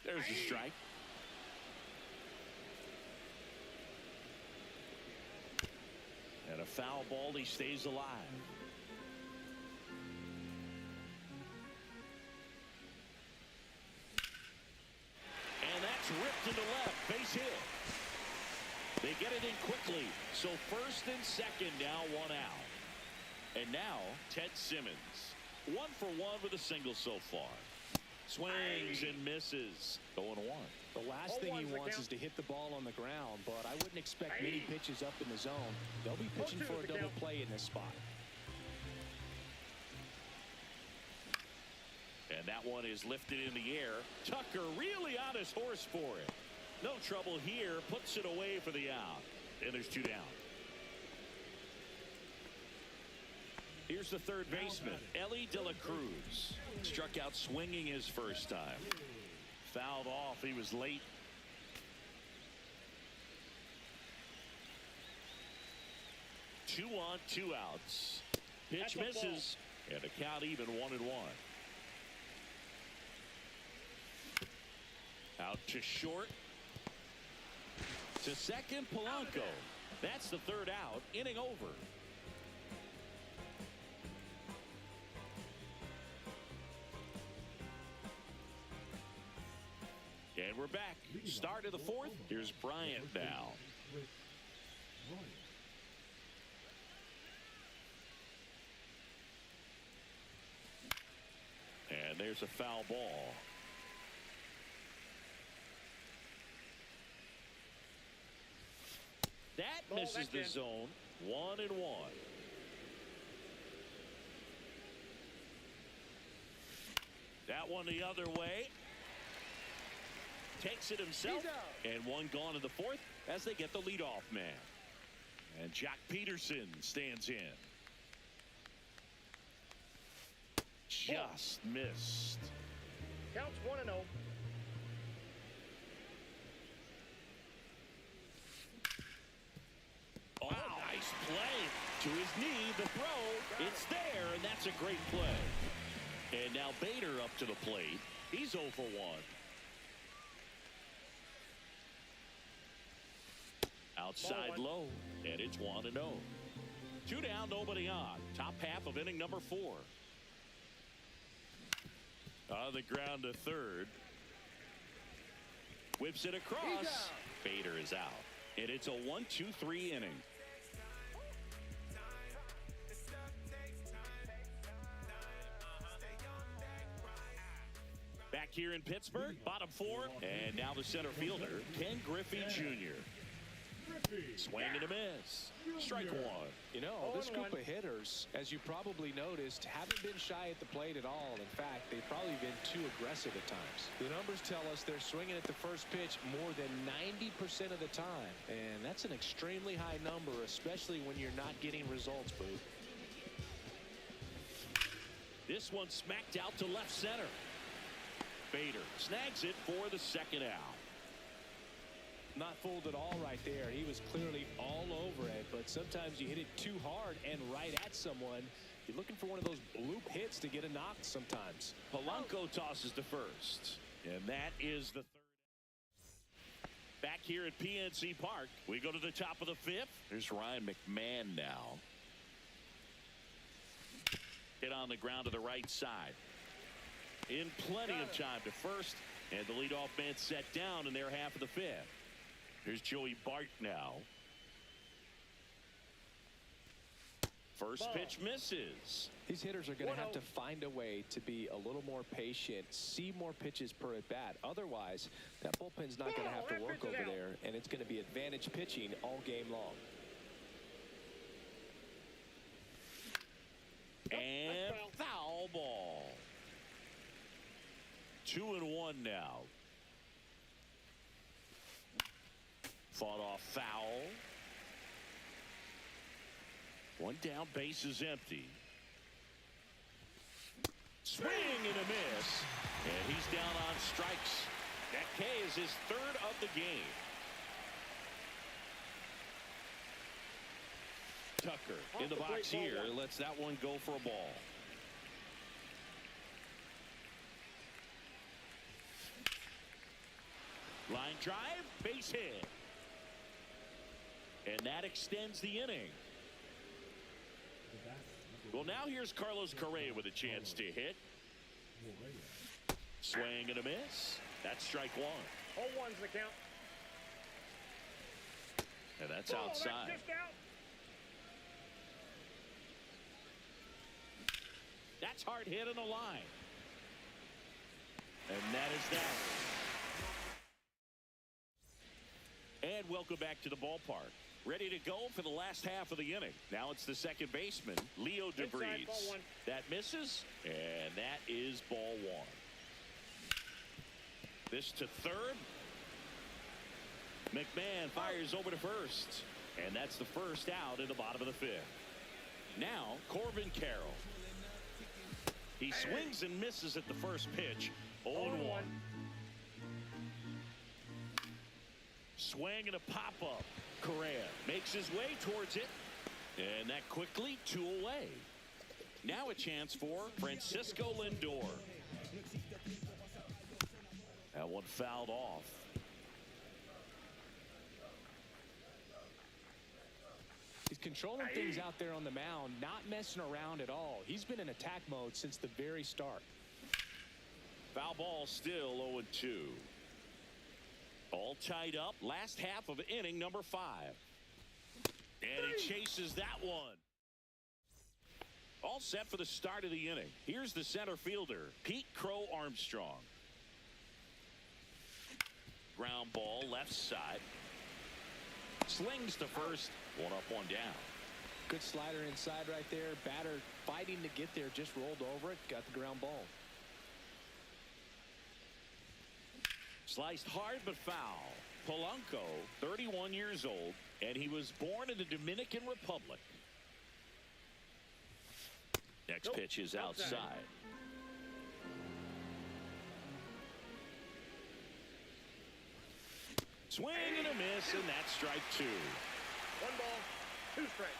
There's a strike. And a foul ball. He stays alive. And that's ripped into left. Base hit. They get it in quickly. So first and second now, 1 out. And now Ted Simmons. 1 for 1 with a single so far. Swings and misses. 0-1. The last thing he wants is to hit the ball on the ground, but I wouldn't expect many pitches up in the zone. They'll be pitching for a double play in this spot. And that one is lifted in the air. Tucker really on his horse for it. No trouble here. Puts it away for the out. And there's 2 down. Here's the 3rd baseman, Ellie De La Cruz. Struck out swinging his first time. Fouled off. He was late. Two on, 2 outs. Pitch misses. And a count even 1-1. Out to short. To second, Polanco. That's the 3rd out. Inning over. And we're back. Start of the 4th. Here's Bryant now. there's a foul ball. That Ball, misses that's the in. zone. 1-1. That one the other way. Takes it himself. He's out. And one gone in the fourth as they get the leadoff man. And Jack Peterson stands in. Just missed. Counts 1-0. Oh, nice play. To his knee, the throw. It's there, and that's a great play. And now Bader up to the plate. He's 0 for 1. Outside low, and it's 1-0. 2 down, nobody on. Top half of inning number 4. On the ground to third. Whips it across. Bader is out. And it's a 1-2-3 inning. Back here in Pittsburgh, bottom 4. And now the center fielder, Ken Griffey Jr. Swing and a miss. Strike 1. You know, this group of hitters, as you probably noticed, haven't been shy at the plate at all. In fact, they've probably been too aggressive at times. The numbers tell us they're swinging at the first pitch more than 90% of the time. And that's an extremely high number, especially when you're not getting results, Boo. This one smacked out to left center. Bader snags it for the second out. Not fooled at all right there. He was clearly all over it, but sometimes you hit it too hard and right at someone. You're looking for one of those bloop hits to get a knock sometimes. Polanco tosses to first, and that is the third. Back here at PNC Park, we go to the top of the 5th. There's Ryan McMahon now. Hit on the ground to the right side. In plenty of time to first, and the leadoff man set down in their half of the 5th. Here's Joey Bart now. First pitch misses. These hitters are going to have to find a way to be a little more patient, see more pitches per at bat. Otherwise, that bullpen's not going to have to work over there, and it's going to be advantage pitching all game long. And foul ball. 2-1 now. Fought off foul. One down, base is empty. Swing and a miss. And he's down on strikes. That K is his 3rd of the game. Tucker in the box here. Lets that one go for a ball. Line drive, base hit. And that extends the inning. Well, now here's Carlos Correa with a chance to hit. Swing and a miss. That's strike 1. 0-1's the count. And that's outside. That's just out. That's hard hit on the line. And that is that. And welcome back to the ballpark. Ready to go for the last half of the inning. Now it's the second baseman, Leo DeVries. That misses, and that is ball 1. This to third. McMahon fires over to first. And that's the first out in the bottom of the 5th. Now, Corbin Carroll. He swings and misses at the first pitch. 0-1. Swing and a pop-up. Correa makes his way towards it. And that quickly 2 away. Now a chance for Francisco Lindor. That one fouled off. He's controlling things out there on the mound, not messing around at all. He's been in attack mode since the very start. Foul ball still 0-2. All tied up. Last half of inning number 5. And he chases that one. all set for the start of the inning. Here's the center fielder, Pete Crow Armstrong. Ground ball left side. Slings to first. One up, one down. Good slider inside right there. Batter fighting to get there. Just rolled over it. Got the ground ball. Sliced hard but foul. Polanco, 31 years old, and he was born in the Dominican Republic. Next pitch is outside. Swing and a miss, and that's strike two. 1 ball, 2 strikes.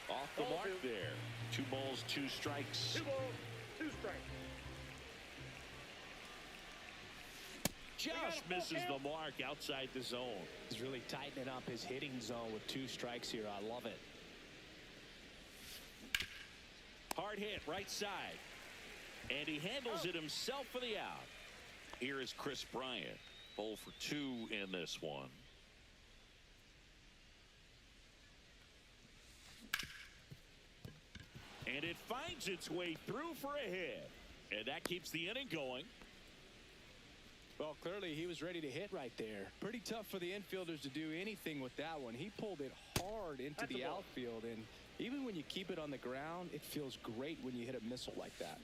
Off the Ball mark 2. there. 2 balls, 2 strikes. 2 balls, 2 strikes. Just misses the mark outside the zone. He's really tightening up his hitting zone with 2 strikes here. I love it. Hard hit right side. And he handles it himself for the out. Here is Chris Bryant. 0 for 2 in this one. And it finds its way through for a hit. And that keeps the inning going. Well, clearly he was ready to hit right there. Pretty tough for the infielders to do anything with that one. He pulled it hard into the outfield, and even when you keep it on the ground, it feels great when you hit a missile like that.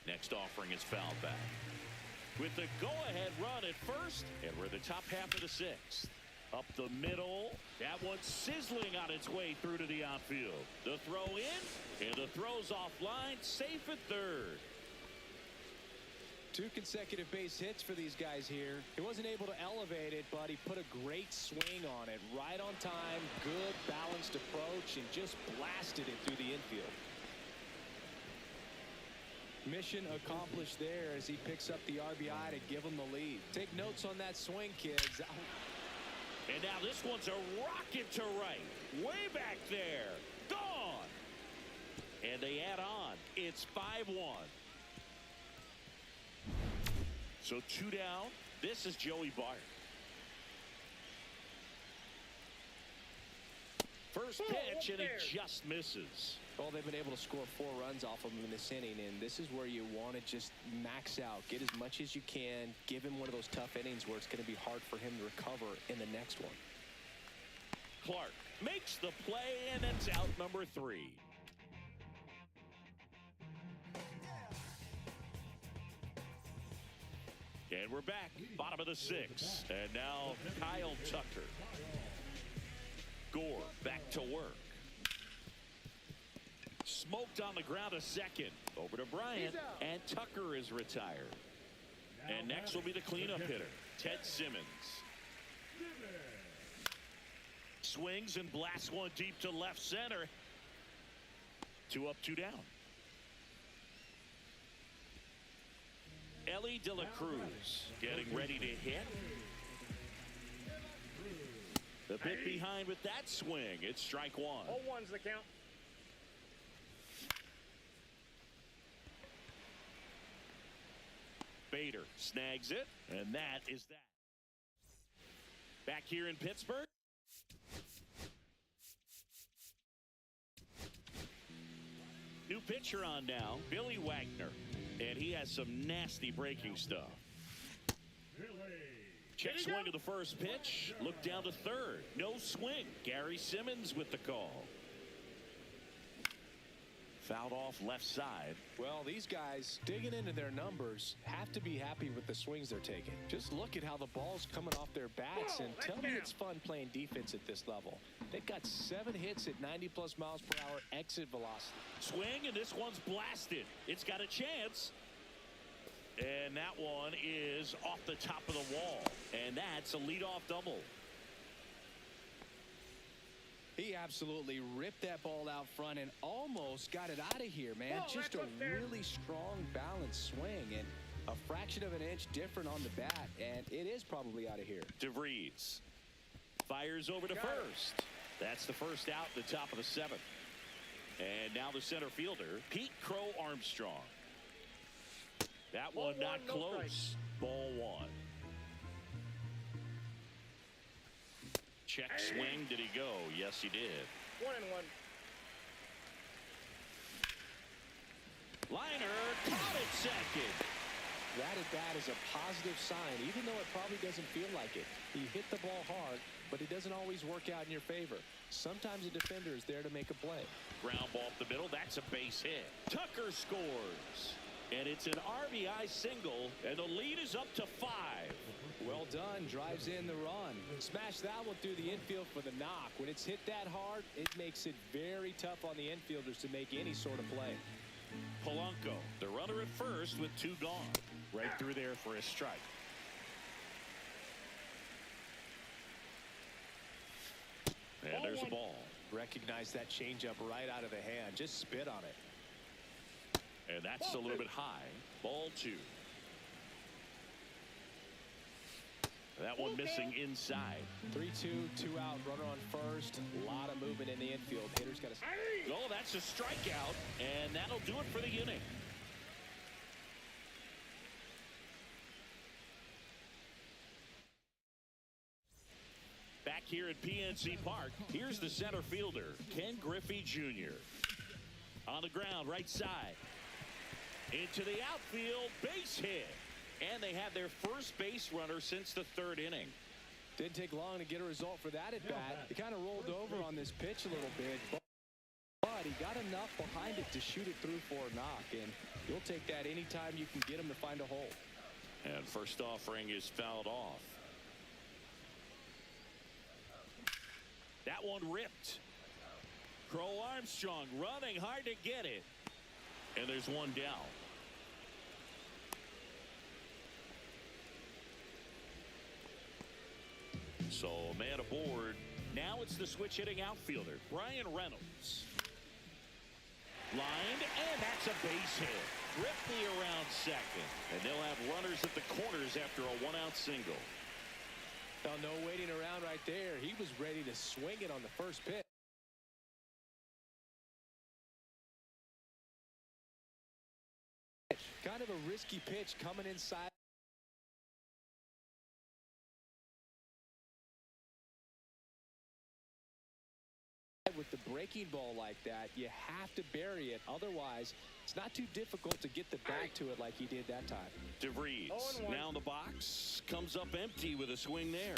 Next offering is fouled back. With the go-ahead run at first, and we're the top half of the 6th. Up the middle. That one's sizzling on its way through to the outfield. The throw in, and the throw's offline, safe at third. 2 consecutive base hits for these guys here. He wasn't able to elevate it, but he put a great swing on it. Right on time, good balanced approach, and just blasted it through the infield. Mission accomplished there as he picks up the RBI to give him the lead. Take notes on that swing, kids. And now this one's a rocket to right. Way back there. Gone. And they add on. It's 5-1. So 2 down. This is Joey Bart. First pitch, and he just misses. Well, they've been able to score 4 runs off of him in this inning, and this is where you want to just max out. Get as much as you can. Give him one of those tough innings where it's going to be hard for him to recover in the next one. Clark makes the play, and that's out number 3. And we're back, bottom of the 6th. And now Kyle Tucker. Gore back to work. Smoked on the ground a second. Over to Bryant, and Tucker is retired. And next will be the cleanup hitter, Ted Simmons. Swings and blasts one deep to left center. 2 up, 2 down. Ellie De La Cruz getting ready to hit. The bit behind with that swing. It's strike 1. 0-1's the count. Bader snags it, and that is that. Back here in Pittsburgh. New pitcher on now, Billy Wagner. And he has some nasty breaking stuff. Check swing to the first pitch. Look down to third. No swing. Gary Simmons with the call. Fouled off left side. Well, these guys digging into their numbers have to be happy with the swings they're taking. Just look at how the ball's coming off their bats, and tell me it's fun playing defense at this level. They've got 7 hits at 90+ miles per hour exit velocity. Swing, and this one's blasted. It's got a chance. And that one is off the top of the wall. And that's a leadoff double. He absolutely ripped that ball out front and almost got it out of here, man. Just a really strong, balanced swing, and a fraction of an inch different on the bat, and it is probably out of here. DeVries fires over to first. That's the first out at the top of the 7th. And now the center fielder, Pete Crow Armstrong. That one not close. Ball one. Check swing. Did he go? Yes, he did. 1-1. Liner caught it second. That at bat is a positive sign, even though it probably doesn't feel like it. He hit the ball hard, but it doesn't always work out in your favor. Sometimes a defender is there to make a play. Ground ball up the middle. That's a base hit. Tucker scores. And it's an RBI single, and the lead is up to 5. Well done. Drives in the run. Smash that one through the infield for the knock. When it's hit that hard, it makes it very tough on the infielders to make any sort of play. Polanco, the runner at first with 2 gone. Right through there for a strike. And there's a ball. Recognize that changeup right out of the hand. Just spit on it. And that's a little bit high. Ball 2. That one missing inside. 3-2, 2 out, runner on first. A lot of movement in the infield. Hitter's got to. Oh, that's a strikeout, and that'll do it for the inning. Back here at PNC Park, here's the center fielder, Ken Griffey Jr. On the ground, right side. Into the outfield, base hit. And they have their first base runner since the 3rd inning. Didn't take long to get a result for that at bat. He kind of rolled over on this pitch a little bit, but he got enough behind it to shoot it through for a knock. And you'll take that anytime you can get him to find a hole. And first offering is fouled off. That one ripped. Crow Armstrong running hard to get it. And there's one down. So man aboard. Now it's the switch hitting outfielder, Brian Reynolds. Lined, and that's a base hit. Ripley around second. And they'll have runners at the corners after a 1-out single. Well, no waiting around right there. He was ready to swing it on the first pitch. Kind of a risky pitch coming inside. With the breaking ball like that, you have to bury it. Otherwise, it's not too difficult to get the back to it like he did that time. DeVries now in the box, comes up empty with a swing there.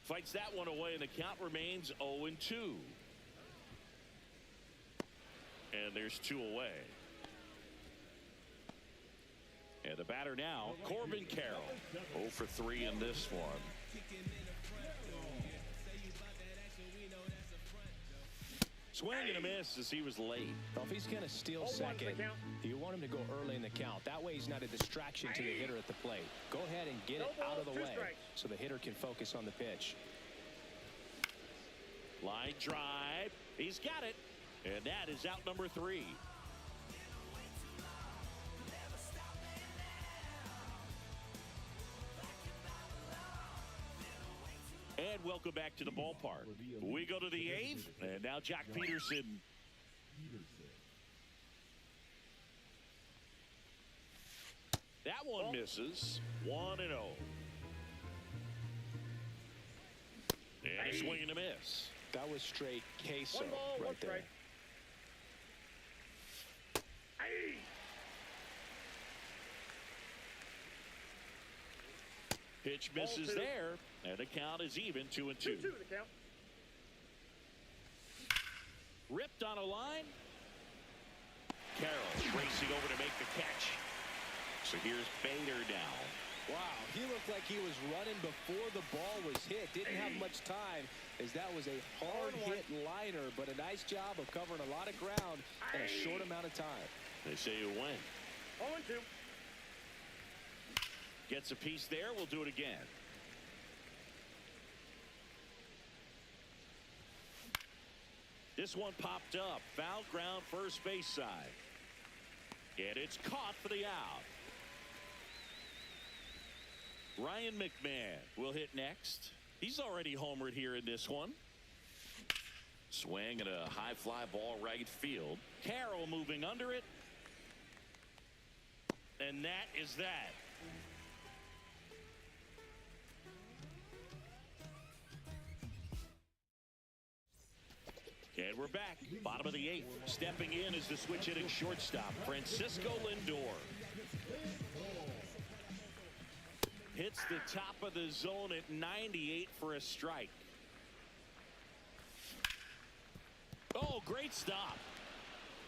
Fights that one away, and the count remains 0-2. And there's 2 away. And the batter now, Corbin Carroll. 0 for 3 in this one. Swing and a miss as he was late. Well, if he's going to steal second, you want him to go early in the count. That way he's not a distraction to the hitter at the plate. Go ahead and get it out of the way so the hitter can focus on the pitch. Line drive. He's got it. And that is out number 3. And welcome back to the ballpark. We go to the 8th, and now Jack Peterson. That one misses. 1-0. And a swing and a miss. That was straight queso right there. Pitch misses there, and the count is even 2-2. 2-2 the count. Ripped on a line. Carroll racing over to make the catch. So here's Bader now. Wow, he looked like he was running before the ball was hit. Didn't have much time, as that was a hard-hit liner, but a nice job of covering a lot of ground in a short amount of time. They say you win. 0-2. Gets a piece there. We'll do it again. This one popped up. Foul ground, first base side. And it's caught for the out. Ryan McMahon will hit next. He's already homered here in this one. Swing and a high fly ball right field. Carroll moving under it. And that is that. And we're back. Bottom of the 8th. Stepping in is the switch hitting shortstop, Francisco Lindor. Hits the top of the zone at 98 for a strike. Oh, great stop.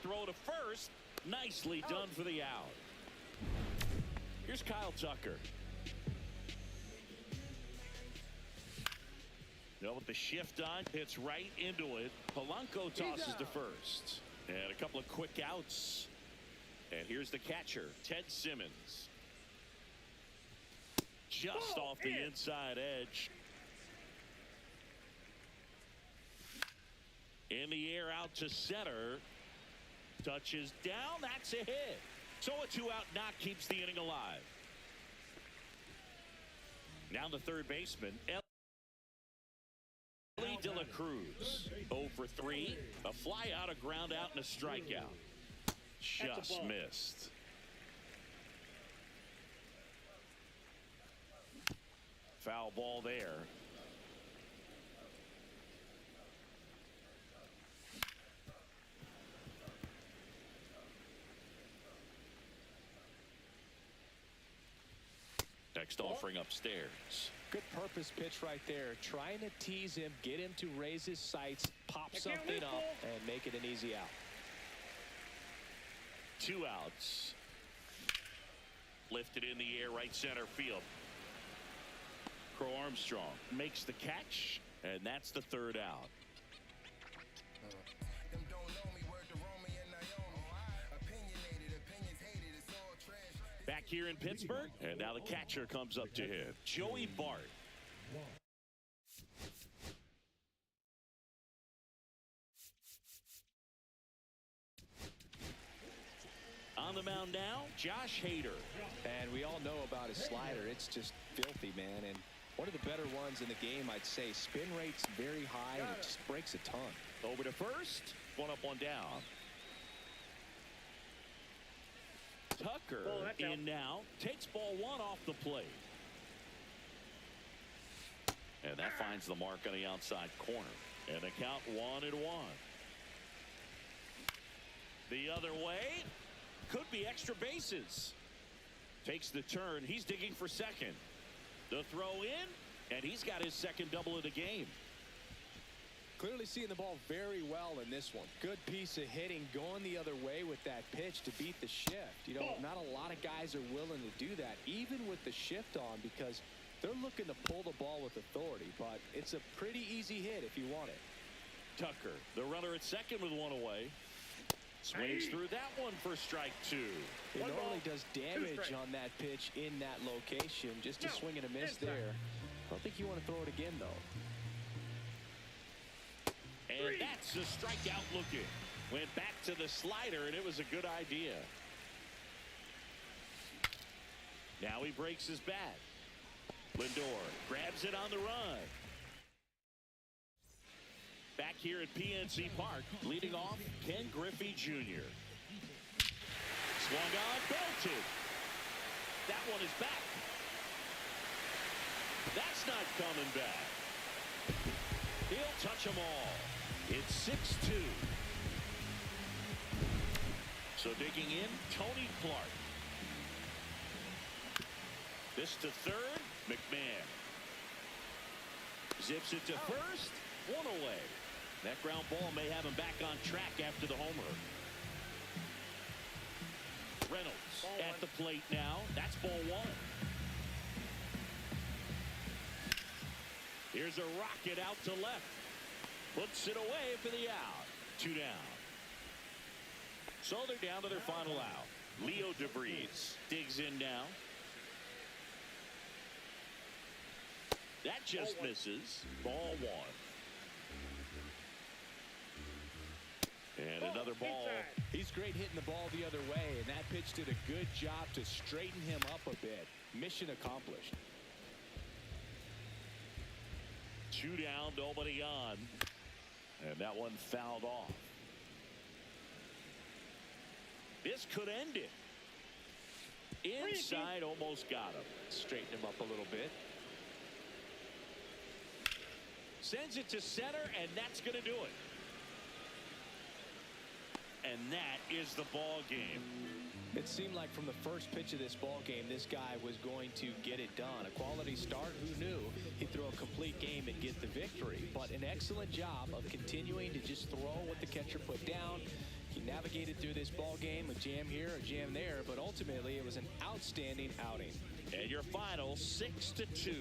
Throw to first. Nicely done for the out. Here's Kyle Tucker. With the shift on, hits right into it. Polanco tosses to first. And a couple of quick outs. And here's the catcher, Ted Simmons. Just off the inside edge. In the air out to center. Touches down. That's a hit. So a 2-out knock keeps the inning alive. Now the third baseman, De La Cruz. 0 for 3. A fly out, a ground out, and a strikeout. Just missed. Foul ball there. Next offering upstairs. Good purpose pitch right there. Trying to tease him, get him to raise his sights, pop something up, and make it an easy out. 2 outs. Lifted in the air, right center field. Crow Armstrong makes the catch, and that's the 3rd out. Back here in Pittsburgh, and now the catcher comes up to him, Joey Bart. On the mound now, Josh Hader. And we all know about his slider. It's just filthy, man. And one of the better ones in the game, I'd say. Spin rate's very high, and it just breaks a ton. Over to first. 1 up, 1 down. Tucker in now, takes ball 1 off the plate. And that finds the mark on the outside corner. And the count 1-1. The other way, could be extra bases. Takes the turn, he's digging for second. The throw in, and he's got his second double of the game. Clearly seeing the ball very well in this one. Good piece of hitting, going the other way with that pitch to beat the shift. You know, not a lot of guys are willing to do that, even with the shift on, because they're looking to pull the ball with authority. But it's a pretty easy hit if you want it. Tucker, the runner at second with 1 away. Swings through that one for strike 2. It normally does damage on that pitch in that location. Just a swing and a miss there. I don't think you want to throw it again, though. And that's a strikeout looking. Went back to the slider, and it was a good idea. Now he breaks his bat. Lindor grabs it on the run. Back here at PNC Park, leading off Ken Griffey Jr. Swung on, belted. That one is back. That's not coming back. He'll touch them all. It's 6-2. So digging in, Tony Clark. This to third, McMahon. Zips it to first, 1 away. That ground ball may have him back on track after the homer. Reynolds at the plate now. That's ball 1. Here's a rocket out to left. Puts it away for the out. 2 down. So they're down to their final out. Leo DeVries digs in now. That just misses. Ball 1. And another ball. He's great hitting the ball the other way, and that pitch did a good job to straighten him up a bit. Mission accomplished. 2 down, nobody on. And that one fouled off. This could end it. Inside, almost got him. Straighten him up a little bit. Sends it to center, and that's going to do it. And that is the ball game. It seemed like from the first pitch of this ball game, this guy was going to get it done. A quality start, who knew? He'd throw a complete game and get the victory. But an excellent job of continuing to just throw what the catcher put down. He navigated through this ball game, a jam here, a jam there, but ultimately it was an outstanding outing. And your final 6-2.